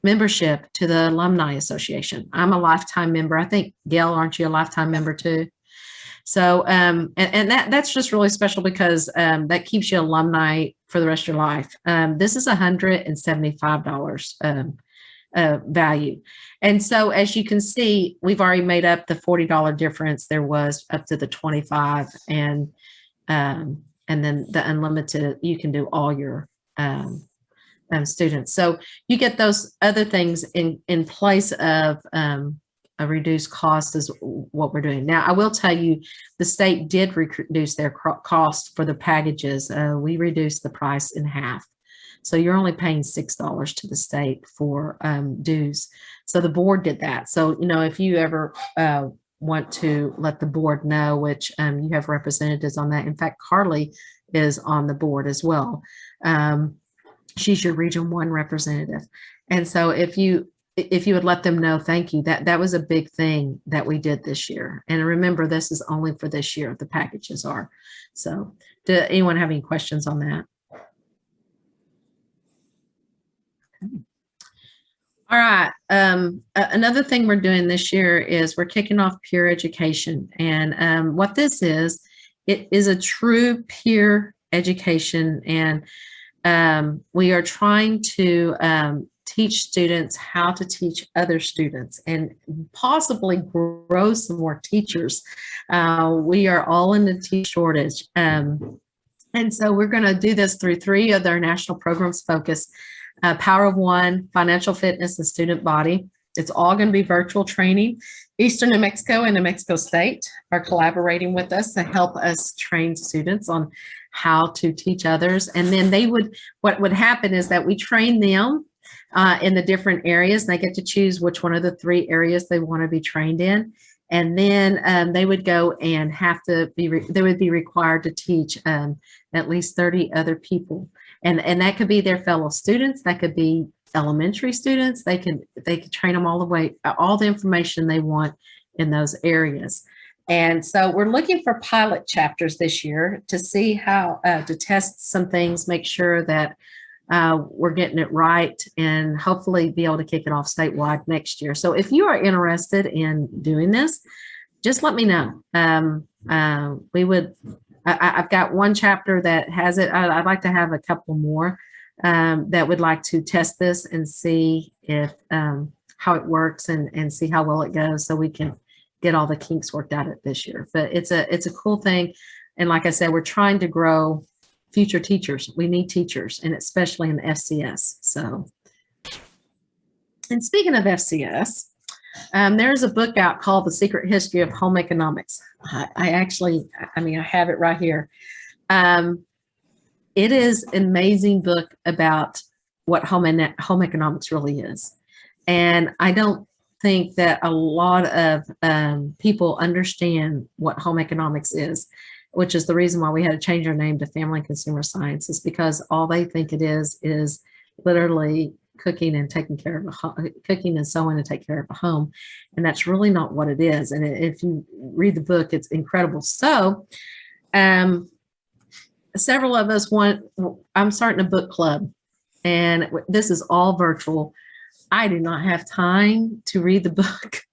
membership to the Alumni Association. I'm a lifetime member. I think, Gail, aren't you a lifetime member too? So, and that's just really special because that keeps you alumni for the rest of your life. This is $175 value. And so, as you can see, we've already made up the $40 difference. There was up to the 25, and then the unlimited, you can do all your students. So you get those other things in place of a reduced cost is what we're doing. Now, I will tell you, the state did reduce their cost for the packages. We reduced the price in half. So you're only paying $6 to the state for dues. So the board did that. So, you know, if you ever want to let the board know, which you have representatives on that. In fact, Carly is on the board as well. She's your Region 1 representative. And so if you would let them know, thank you. That was a big thing that we did this year. And remember, this is only for this year, the packages are. So do anyone have any questions on that? Okay. All right. Another thing we're doing this year is we're kicking off peer education. And what this is, it is a true peer education. And we are trying to teach students how to teach other students and possibly grow some more teachers. We are all in the teacher shortage. And so we're going to do this through 3 of their national programs focus, Power of One, Financial Fitness, and Student Body. It's all going to be virtual training. Eastern New Mexico and New Mexico State are collaborating with us to help us train students on how to teach others. And then what would happen is that we train them in the different areas. They get to choose which one of the 3 areas they want to be trained in. And then they would go and they would be required to teach at least 30 other people. And that could be their fellow students. That could be elementary students. They could train them all the way, all the information they want in those areas. And so we're looking for pilot chapters this year to see how to test some things, make sure that we're getting it right, and hopefully be able to kick it off statewide next year. So if you are interested in doing this, just let me know. I've got one chapter that has it. I'd like to have a couple more that would like to test this and see if how it works and see how well it goes, so we can get all the kinks worked out at this year. But it's a cool thing. And like I said, we're trying to grow future teachers. We need teachers, and especially in the FCS. So, and speaking of FCS, there's a book out called The Secret History of Home Economics. I have it right here. It is an amazing book about what home economics really is. And I don't think that a lot of people understand what home economics is, which is the reason why we had to change our name to Family and Consumer Science, is because all they think it is literally cooking and taking care of cooking and sewing and take care of a home. And that's really not what it is. And if you read the book, it's incredible. So several of us I'm starting a book club, and this is all virtual. I do not have time to read the book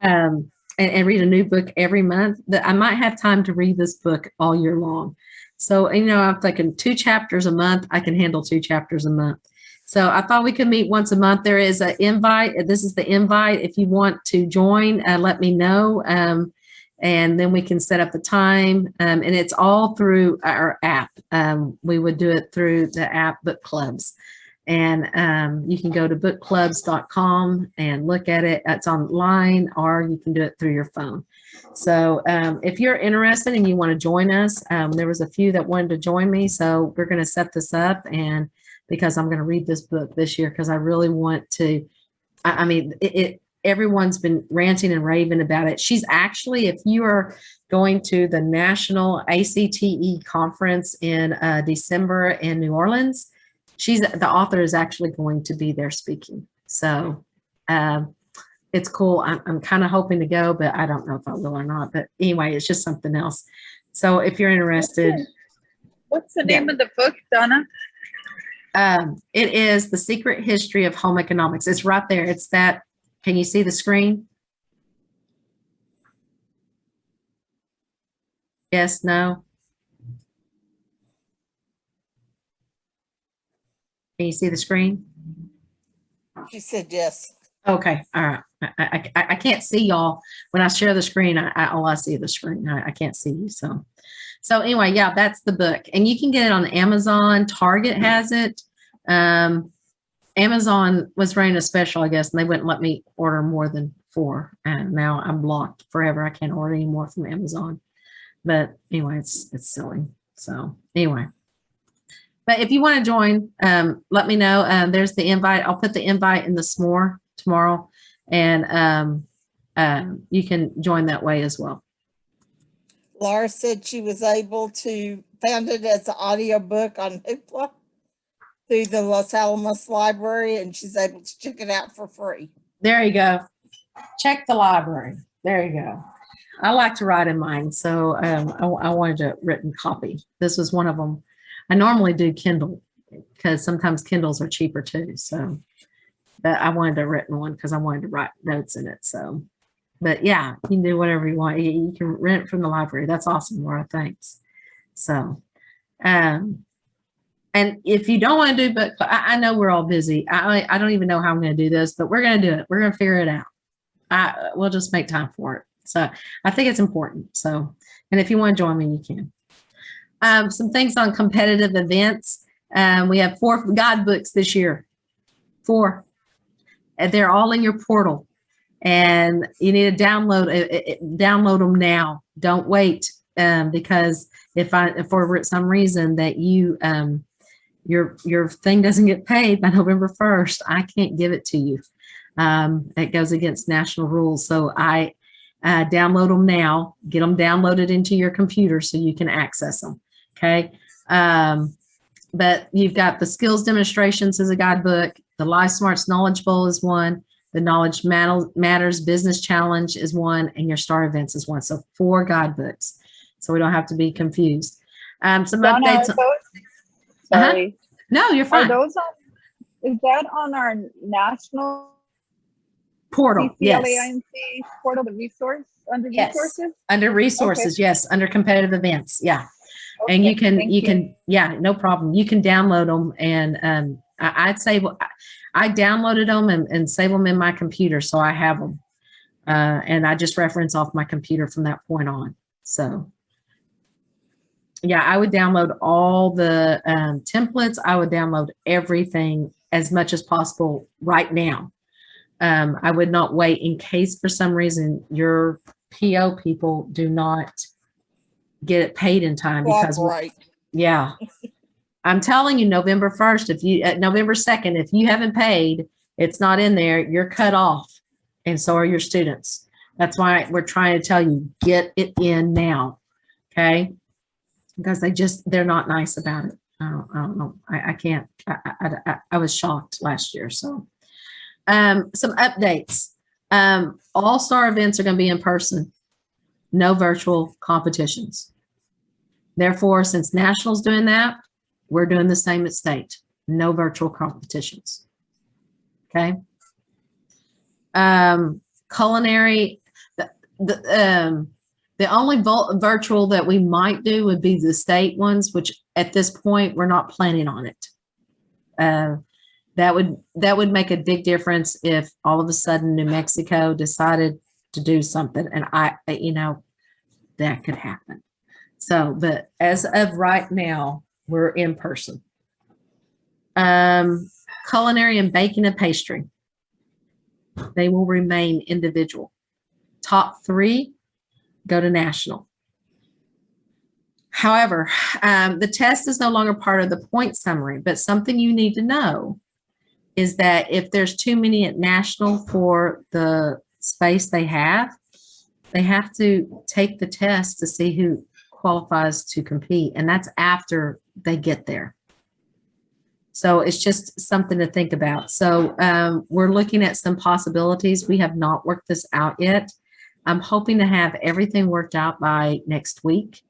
and read a new book every month. I might have time to read this book all year long. So, I'm thinking 2 chapters a month. I can handle 2 chapters a month. So I thought we could meet once a month. There is an invite. This is the invite. If you want to join, let me know. And then we can set up the time. And it's all through our app. We would do it through the app Book Clubs. And you can go to bookclubs.com and look at it. It's online, or you can do it through your phone. So if you're interested and you want to join us, there was a few that wanted to join me. So we're going to set this up, and because I'm going to read this book this year, because I really want to. Everyone's been ranting and raving about it. She's actually, if you are going to the National ACTE conference in December in New Orleans, the author is actually going to be there speaking. So it's cool. I'm kind of hoping to go, but I don't know if I will or not. But anyway, it's just something else. So if you're interested. What's the name of the book, Donna? It is The Secret History of Home Economics. It's right there. It's that. Can you see the screen? Yes, no? Can you see the screen? She said yes. Okay, all right. I can't see y'all. When I share the screen, all I see is the screen. I can't see you. So anyway, yeah, that's the book. And you can get it on Amazon. Target has it. Amazon was running a special, I guess, and they wouldn't let me order more than 4. And now I'm blocked forever. I can't order any more from Amazon. But anyway, it's silly. So anyway. But if you want to join, let me know. There's the invite. I'll put the invite in the s'more tomorrow, and you can join that way as well. Laura said she was able to found it as an audiobook on Hoopla through the Los Alamos Library, and she's able to check it out for free. There you go. Check the library. There you go. I like to write in mine, so I wanted a written copy. This was one of them. I normally do Kindle because sometimes Kindles are cheaper too. So, but I wanted a written one because I wanted to write notes in it. So, but yeah, you can do whatever you want. You can rent it from the library. That's awesome, Laura. Thanks. So, and if you don't want to do book club, I know we're all busy. I don't even know how I'm going to do this, but we're going to do it. We're going to figure it out. We'll just make time for it. So I think it's important. So, and if you want to join me, you can. Some things on competitive events. We have 4 guidebooks this year. 4. And they're all in your portal. And you need to download them now. Don't wait, because if for some reason that your thing doesn't get paid by November 1st, I can't give it to you. It goes against national rules. So I download them now, get them downloaded into your computer so you can access them. Okay. But you've got the skills demonstrations as a guidebook. The Life Smarts Knowledge Bowl is one. The Knowledge Matters Business Challenge is one, and your Star Events is one. So 4 guidebooks. So we don't have to be confused. Some Donna, updates. Sorry. No, you're fine. Are those on, is that on our national Portal, yes. CCLAINC portal, the resource, under Yes. resources? Under resources, yes. Under competitive events, yeah. And you can, yeah, no problem. You can download them, and I'd say I downloaded them and save them in my computer, so I have them. And I just reference off my computer from that point on. So yeah, I would download all the templates. I would download everything as much as possible right now. I would not wait in case for some reason your PO people do not get it paid in time, because yeah, I'm telling you, November 1st, November 2nd, if you haven't paid, it's not in there, you're cut off. And so are your students. That's why we're trying to tell you, get it in now. Okay. Because they're not nice about it. I don't know. I can't, I was shocked last year. So, some updates. All-star events are going to be in person, no virtual competitions. Therefore, since National's doing that, we're doing the same at state, no virtual competitions. Okay. Culinary, the only virtual that we might do would be the state ones, which at this point, we're not planning on it. That would make a big difference if all of a sudden New Mexico decided to do something, and that could happen. So, but as of right now, we're in person. Culinary and baking and pastry, they will remain individual. Top 3 go to national. However, the test is no longer part of the point summary, but something you need to know is that if there's too many at national for the space they have to take the test to see who qualifies to compete. And that's after they get there. So it's just something to think about. So we're looking at some possibilities. We have not worked this out yet. I'm hoping to have everything worked out by next week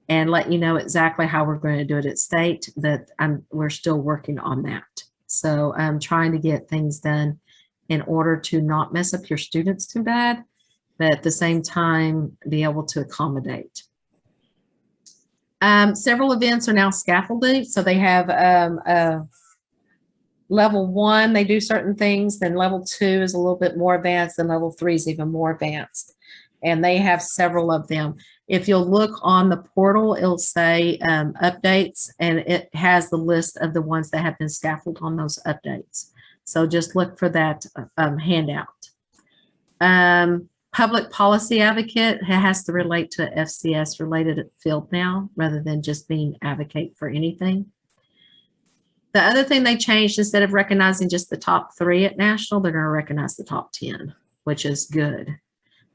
and let you know exactly how we're going to do it at state. That we're still working on that. So I'm trying to get things done in order to not mess up your students too bad, but at the same time be able to accommodate. Several events are now scaffolded. So they have level 1, they do certain things. Then level 2 is a little bit more advanced, and level 3 is even more advanced. And they have several of them. If you'll look on the portal, it'll say updates, and it has the list of the ones that have been scaffolded on those updates. So just look for that handout. Public policy advocate has to relate to FCS related field now, rather than just being advocate for anything. The other thing they changed, instead of recognizing just the top 3 at national, they're going to recognize the top 10, which is good.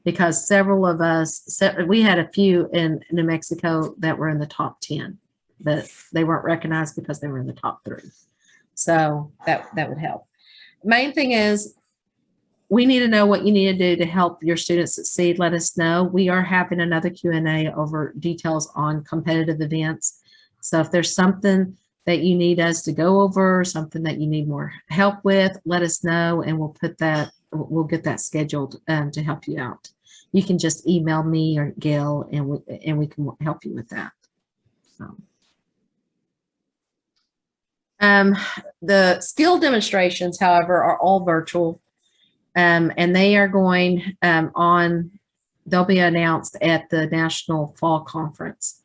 Because several of us, we had a few in New Mexico that were in the top 10, but they weren't recognized because they were in the top 3. So that would help. Main thing is, we need to know what you need to do to help your students succeed. Let us know. We are having another Q&A over details on competitive events. So if there's something that you need us to go over, something that you need more help with, let us know, and we'll get that scheduled to help you out. You can just email me or Gail, and we can help you with that. So. The skill demonstrations, however, are all virtual, and they are going they'll be announced at the National Fall Conference.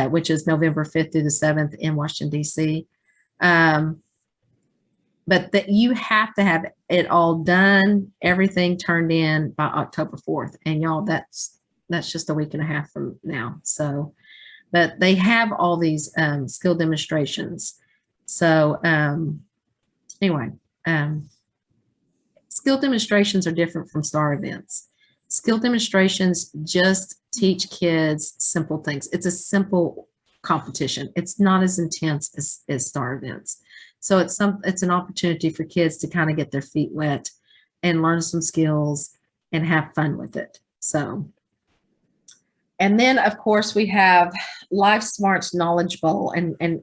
which is November 5th through the 7th in Washington, D.C. But that you have to have it all done, everything turned in by October 4th. And y'all, that's just a week and a half from now. So, but they have all these skill demonstrations. So anyway, skill demonstrations are different from STAR events. Skill demonstrations just teach kids simple things. It's a simple competition. It's not as intense as STAR events. So it's an opportunity for kids to kind of get their feet wet and learn some skills and have fun with it. So, and then of course we have Life Smarts Knowledge Bowl, and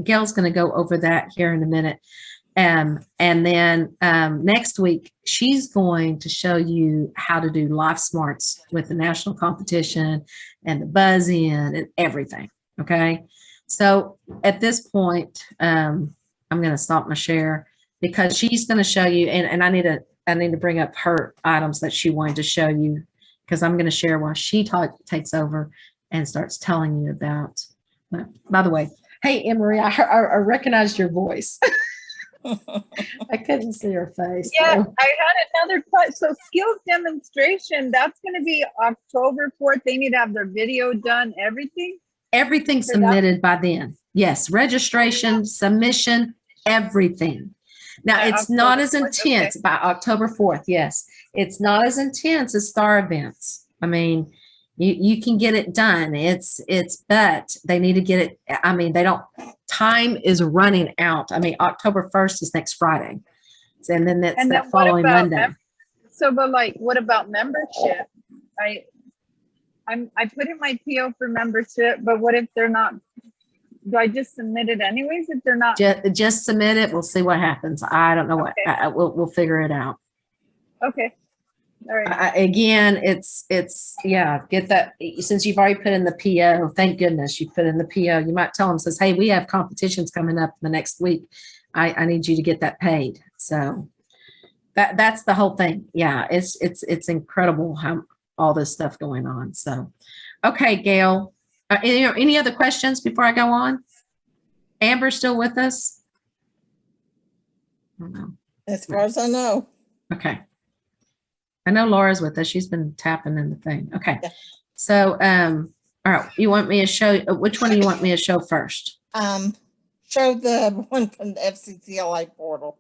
Gail's going to go over that here in a minute. And then next week, she's going to show you how to do Life Smarts with the national competition and the buzz-in and everything. Okay. So at this point, I'm going to stop my share because she's going to show you, and I need to bring up her items that she wanted to show you, because I'm going to share while she takes over and starts telling you about. By the way, hey, Emery, I recognized your voice. I couldn't see her face. Yeah, So. I had another question. So skills demonstration, that's going to be October 4th. They need to have their video done, everything? Everything submitted by then. Yes, registration, submission, everything. Now, By it's not October as 4th, intense by October 4th. Yes, it's not as intense as STAR events. I mean, you can get it done. But they need to get it. I mean, time is running out. I mean, October 1st is next Friday. And then that's that following Monday. But like, what about membership? I put in my PO for membership, but what if they're not? Do I just submit it anyways if they're not? Just submit it. We'll see what happens. I don't know what. We'll figure it out. Okay. All right. Again, it's yeah. Get that, since you've already put in the PO. Thank goodness you put in the PO. You might tell them, says, hey, we have competitions coming up the next week. I need you to get that paid. So that's the whole thing. Yeah, it's incredible how all this stuff going on. So, okay, Gail. Any other questions before I go on? Amber still with us? I don't know. As far as I know. Okay. I know Laura's with us. She's been tapping in the thing. Okay. Yeah. So, all right. You want me to show, which one do you want me to show first? Show the one from the FCCLA portal.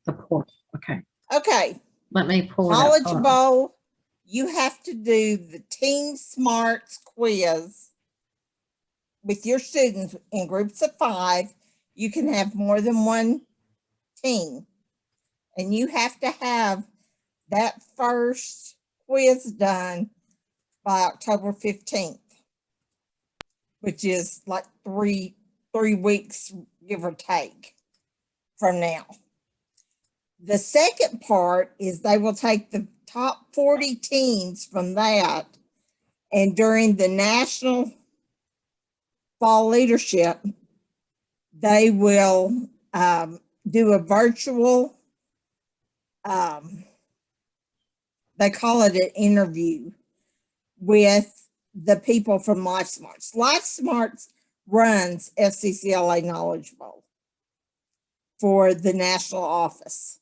The portal. Okay. Okay. Let me pull it up. Knowledge Hold on. Bowl, you have to do the Team Smarts quiz with your students in groups of 5. You can have more than one team. And you have to have that first quiz done by October 15th, which is like three weeks, give or take, from now. The second part is they will take the top 40 teams from that, and during the national fall leadership, they will do a virtual, they call it an interview with the people from Life Smarts. Life Smarts runs FCCLA Knowledge Bowl for the national office.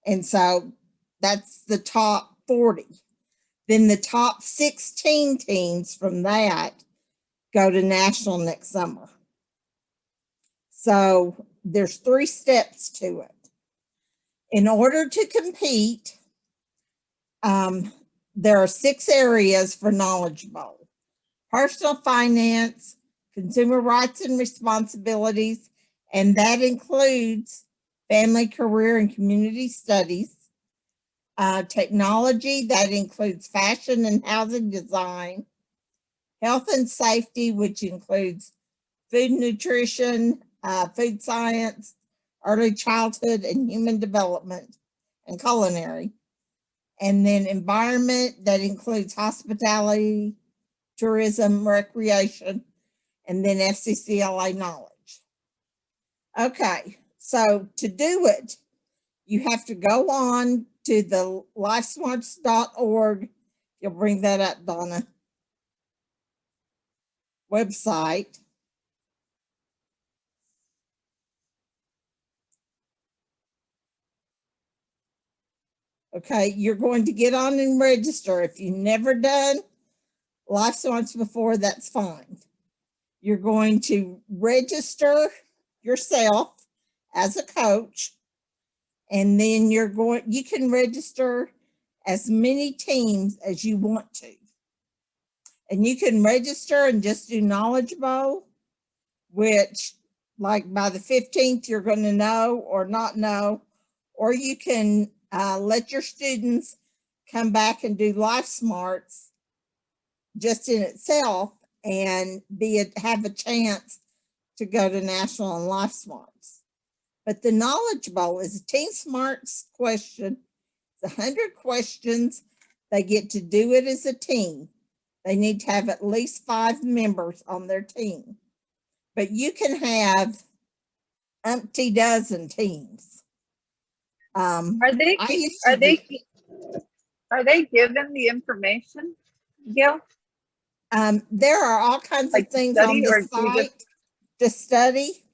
And so that's the top 40. Then the top 16 teams from that go to national next summer. So there's 3 steps to it. In order to compete, there are 6 areas for Knowledge Bowl: personal finance, consumer rights and responsibilities, and that includes family, career, and community studies. Technology, that includes fashion and housing design. Health and safety, which includes food nutrition, food science, early childhood and human development, and culinary. And then environment, that includes hospitality, tourism, recreation, and then FCCLA knowledge. Okay, so to do it, you have to go on to the lifesmarts.org. You'll bring that up, Donna. website. Okay, you're going to get on and register. If you've never done Life Smarts before, that's fine. You're going to register yourself as a coach, and then you can register as many teams as you want to. And you can register and just do Knowledge Bowl, which like by the 15th, you're going to know or not know, or you can let your students come back and do Life Smarts just in itself and have a chance to go to National and Life Smarts. But the Knowledge Bowl is a Team Smarts question. It's 100 questions. They get to do it as a team. They need to have at least 5 members on their team. But you can have umpty dozen teams. Are they given the information, Gil? There are all kinds Like of things study, on or the do you site to study.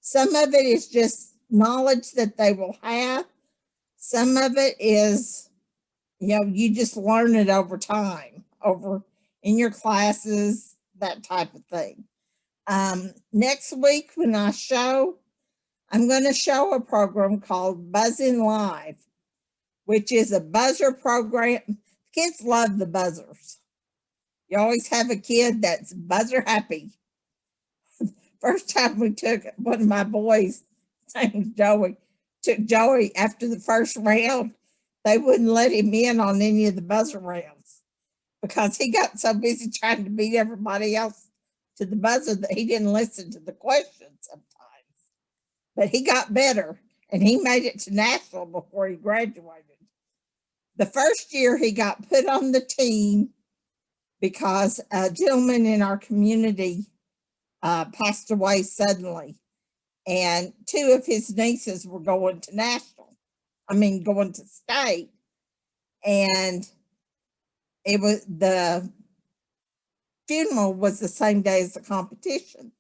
Some of it is just knowledge that they will have. Some of it is, you just learn it over time, over in your classes, that type of thing. Next week when I'm going to show a program called Buzzing Live, which is a buzzer program. Kids love the buzzers. You always have a kid that's buzzer happy. First time we took one of my boys, his name was Joey, took Joey after the first round, they wouldn't let him in on any of the buzzer rounds because he got so busy trying to beat everybody else to the buzzer that he didn't listen to the questions sometimes. But he got better and he made it to national before he graduated. The first year he got put on the team because a gentleman in our community passed away suddenly, and 2 of his nieces were going to state, and the funeral was the same day as the competition.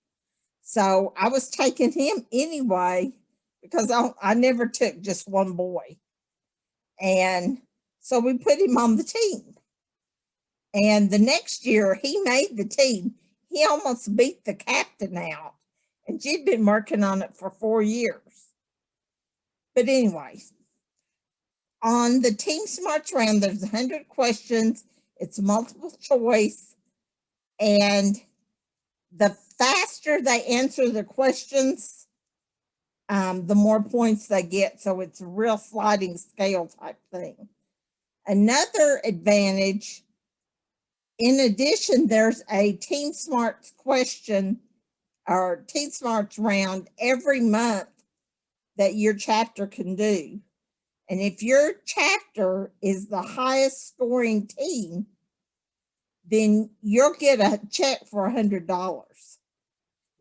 So I was taking him anyway because I never took just one boy. And so we put him on the team. And the next year he made the team. He almost beat the captain out. And she'd been working on it for 4 years. But anyway, on the Team Smarts round, there's 100 questions. It's multiple choice. And the faster they answer the questions, the more points they get. So it's a real sliding scale type thing. Another advantage, in addition, there's a Team Smarts question or Team Smarts round every month that your chapter can do. And if your chapter is the highest scoring team, then you'll get a check for $100.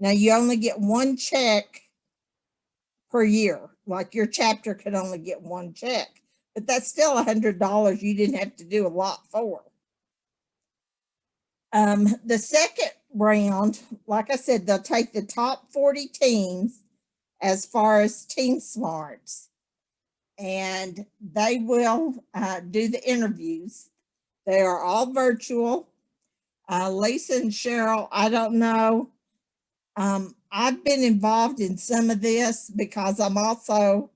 Now you only get 1 check per year. Like your chapter could only get 1 check, but that's still $100 you didn't have to do a lot for. The second round, like I said, they'll take the top 40 teams as far as Team Smarts, and they will do the interviews. They are all virtual. Lisa and Cheryl, I don't know. I've been involved in some of this because I'm also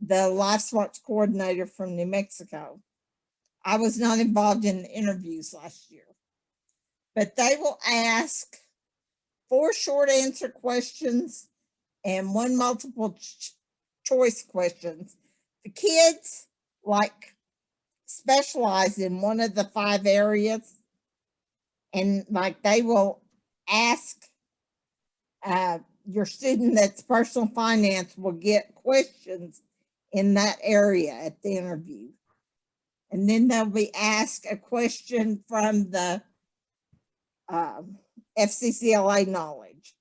the Life Smarts coordinator from New Mexico. I was not involved in the interviews last year. But they will ask 4 short answer questions and 1 multiple choice questions. The kids specialize in one of the 5 areas, and they will ask your student that's personal finance will get questions in that area at the interview. And then they'll be asked a question from the FCCLA knowledge.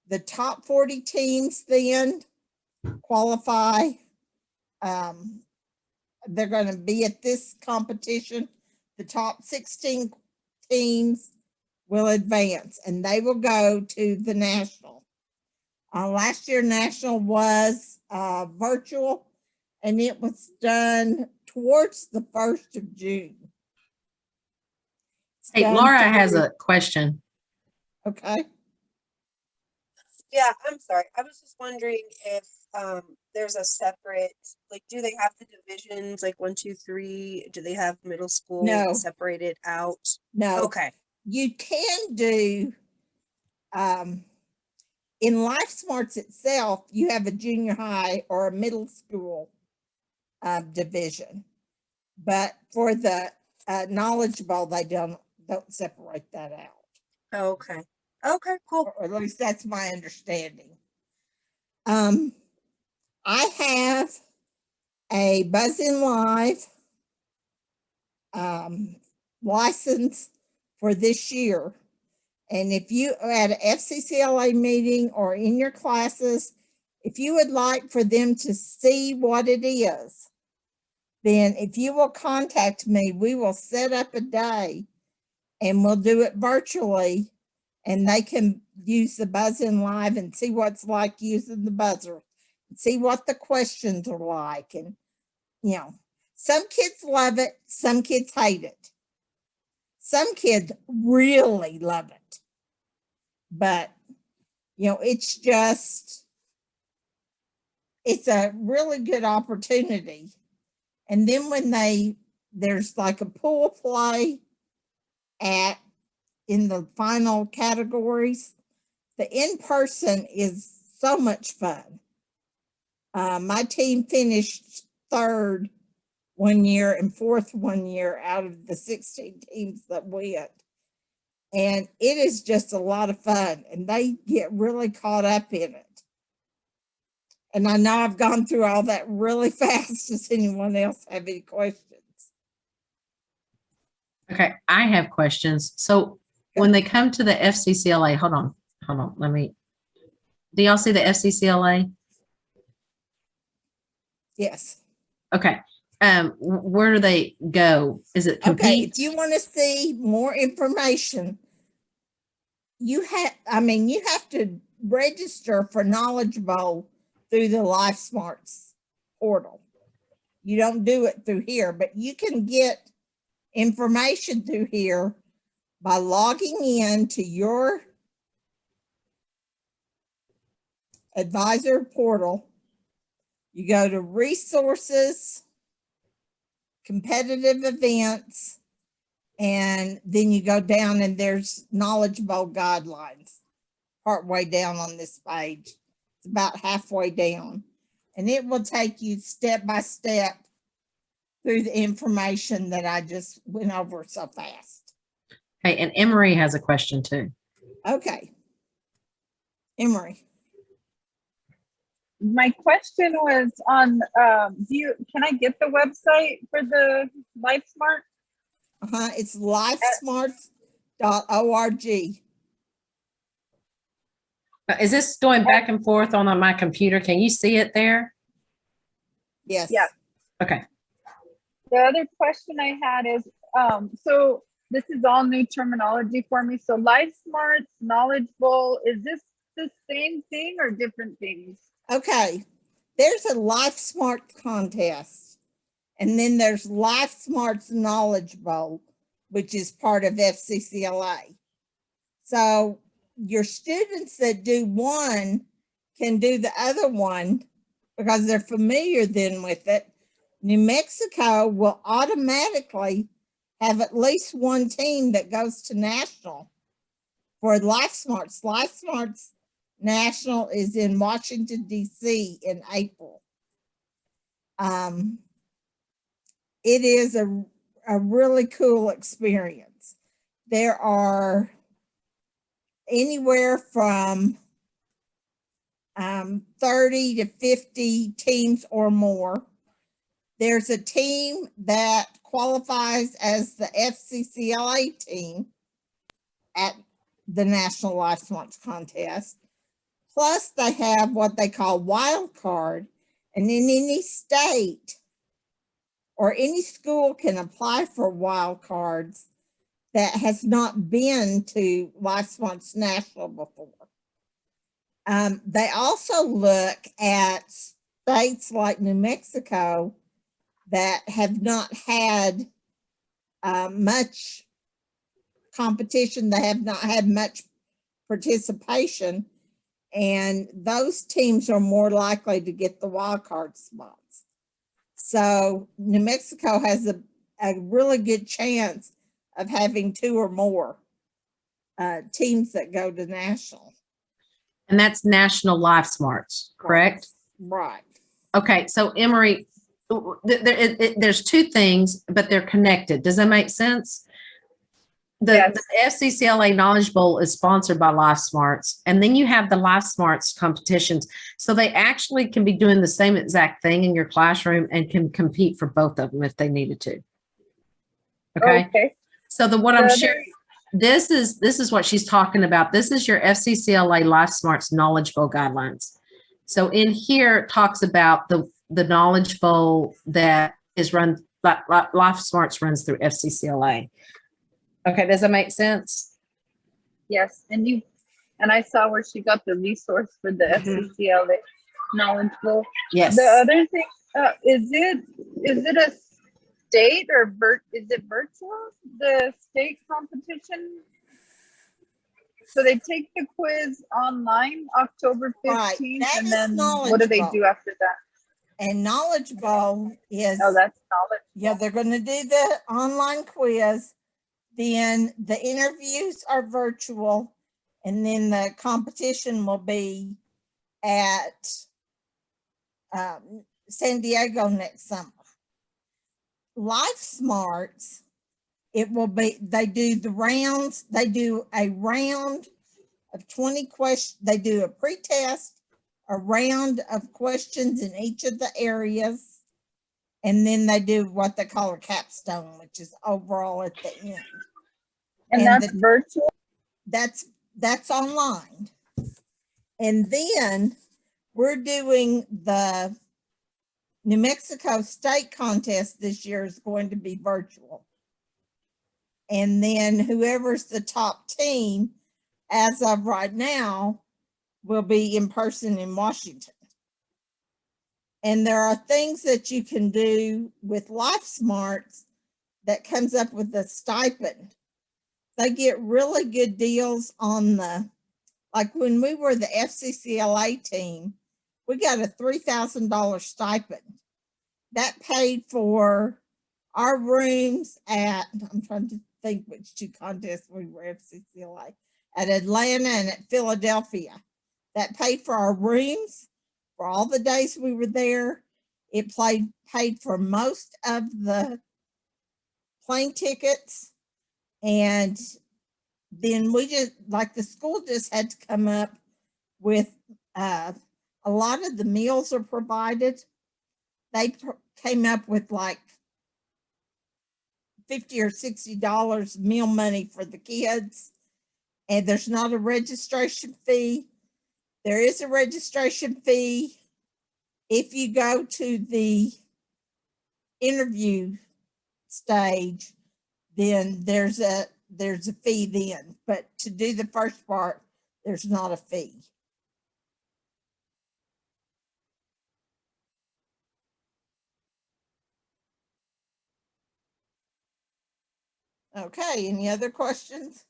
The top 40 teams then qualify. They're going to be at this competition. The top 16 teams will advance, and they will go to the national. Last year, national was virtual, and it was done towards the 1st of June. It's Hey, done Laura has through- a question. Okay. Yeah, I'm sorry. I was just wondering if there's a separate, like, do they have the divisions like 1, 2, 3? Do they have middle school No. separated out? No. Okay. You can do, in Life Smarts itself, you have a junior high or a middle school division. But for the Knowledge Bowl, they don't separate that out. Okay. Okay, cool. Or at least that's my understanding. I have a Buzz-In Live license for this year. And if you are at an FCCLA meeting or in your classes, if you would like for them to see what it is, then if you will contact me, we will set up a day and we'll do it virtually, and they can use the Buzz-In Live and see what's like using the buzzer, and see what the questions are like. And, you know, some kids love it, some kids hate it. Some kids really love it. But, you know, it's a really good opportunity. And then when there's like a pool play in the final categories, the in-person is so much fun. My team finished 3rd one year and 4th one year out of the 16 teams that went. And it is just a lot of fun, and they get really caught up in it. And I know I've gone through all that really fast. Does anyone else have any questions? Okay, I have questions. So when they come to the FCCLA, hold on, do y'all see the FCCLA? Yes. Okay. Where do they go? Is it Okay, compete? if you want to see more information, you have to register for Knowledge Bowl through the Life Smarts portal. You don't do it through here, but you can get information through here by logging in to your advisor portal. You go to resources, competitive events, and then you go down and there's Knowledge Bowl guidelines partway down on this page. It's about halfway down, and it will take you step by step through the information that I just went over so fast. Okay, and Emery has a question too. Okay. Emery. My question was on, can I get the website for the LifeSmart? It's lifesmarts.org. Is this going back and forth on my computer? Can you see it there? Yes. Yeah. Okay. The other question I had is, so this is all new terminology for me. So LifeSmarts, Knowledge Bowl, is this the same thing or different things? Okay. There's a Life Smart contest, and then there's Life Smarts Knowledge Bowl, which is part of FCCLA. So your students that do one can do the other one because they're familiar then with it. New Mexico will automatically have at least one team that goes to national for Life Smarts. Life Smarts National is in Washington, D.C. in April. It is a really cool experience. There are anywhere from 30 to 50 teams or more. There's a team that qualifies as the FCCLA team at the National Life Smarts Contest. Plus, they have what they call wild card, and in any state or any school can apply for wild cards that has not been to LifeSmarts National before. They also look at states like New Mexico that have not had much competition. They have not had much participation, and those teams are more likely to get the wild card spots. So New Mexico has a really good chance of having 2 or more teams that go to national. And that's National Life Smarts, correct? Right. Okay, so Emery, there's 2 things, but they're connected. Does that make sense? The FCCLA Knowledge Bowl is sponsored by Life Smarts, and then you have the Life Smarts competitions. So they actually can be doing the same exact thing in your classroom and can compete for both of them if they needed to. Okay. So what I'm sharing, this is what she's talking about. This is your FCCLA Life Smarts Knowledge Bowl guidelines. So in here it talks about the Knowledge Bowl that is run, Life Smarts runs through FCCLA. Okay, does that make sense? Yes, and I saw where she got the resource for the FCCLA Knowledge Bowl. Yes. The other thing, is it a state or is it virtual? The state competition? So they take the quiz online October 15th, Right. and then Knowledge what do they Bowl. do after that? And Knowledge Bowl is, Oh, that's knowledge. yeah, they're going to do the online quiz. Then the interviews are virtual, and then the competition will be at San Diego next summer. Life Smarts, it will be, they do the rounds, they do a round of 20 questions, they do a pre-test, a round of questions in each of the areas, and then they do what they call a capstone, which is overall at the end. And that's virtual? That's online. And then we're doing the New Mexico State contest this year is going to be virtual. And then whoever's the top team, as of right now, will be in person in Washington. And there are things that you can do with Life Smarts that comes up with a stipend. They get really good deals on like when we were the FCCLA team, we got a $3,000 stipend. That paid for our rooms at, I'm trying to think which 2 contests we were FCCLA, at Atlanta and at Philadelphia. That paid for our rooms for all the days we were there. It paid for most of the plane tickets. And then we just, like the school just had to come up with, a lot of the meals are provided. They came up with like $50 or $60 meal money for the kids. And there's not a registration fee. There is a registration fee if you go to the interview stage. Then there's a fee then, but to do the first part, there's not a fee. Okay, any other questions?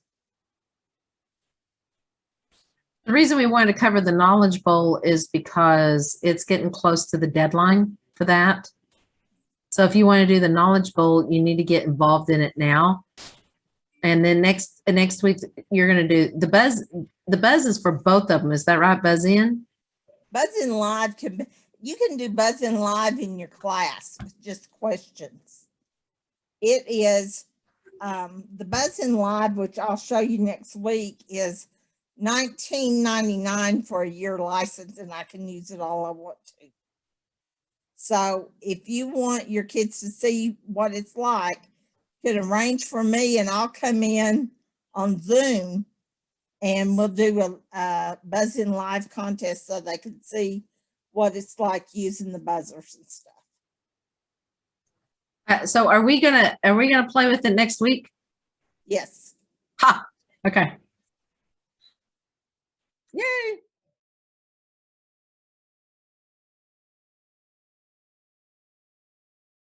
The reason we wanted to cover the Knowledge Bowl is because it's getting close to the deadline for that. So if you want to do the Knowledge Bowl, you need to get involved in it now. And then next week, you're going to do the buzz. The buzz is for both of them. Is that right, Buzz In? Buzz In Live you can do Buzz In Live in your class with just questions. It is the Buzz In Live, which I'll show you next week, is $19.99 for a year license, and I can use it all I want to. So if you want your kids to see what it's like, you can arrange for me and I'll come in on Zoom and we'll do a Buzz In Live contest so they can see what it's like using the buzzers and stuff. So are we gonna play with it next week? Yes. Ha, okay. Yay.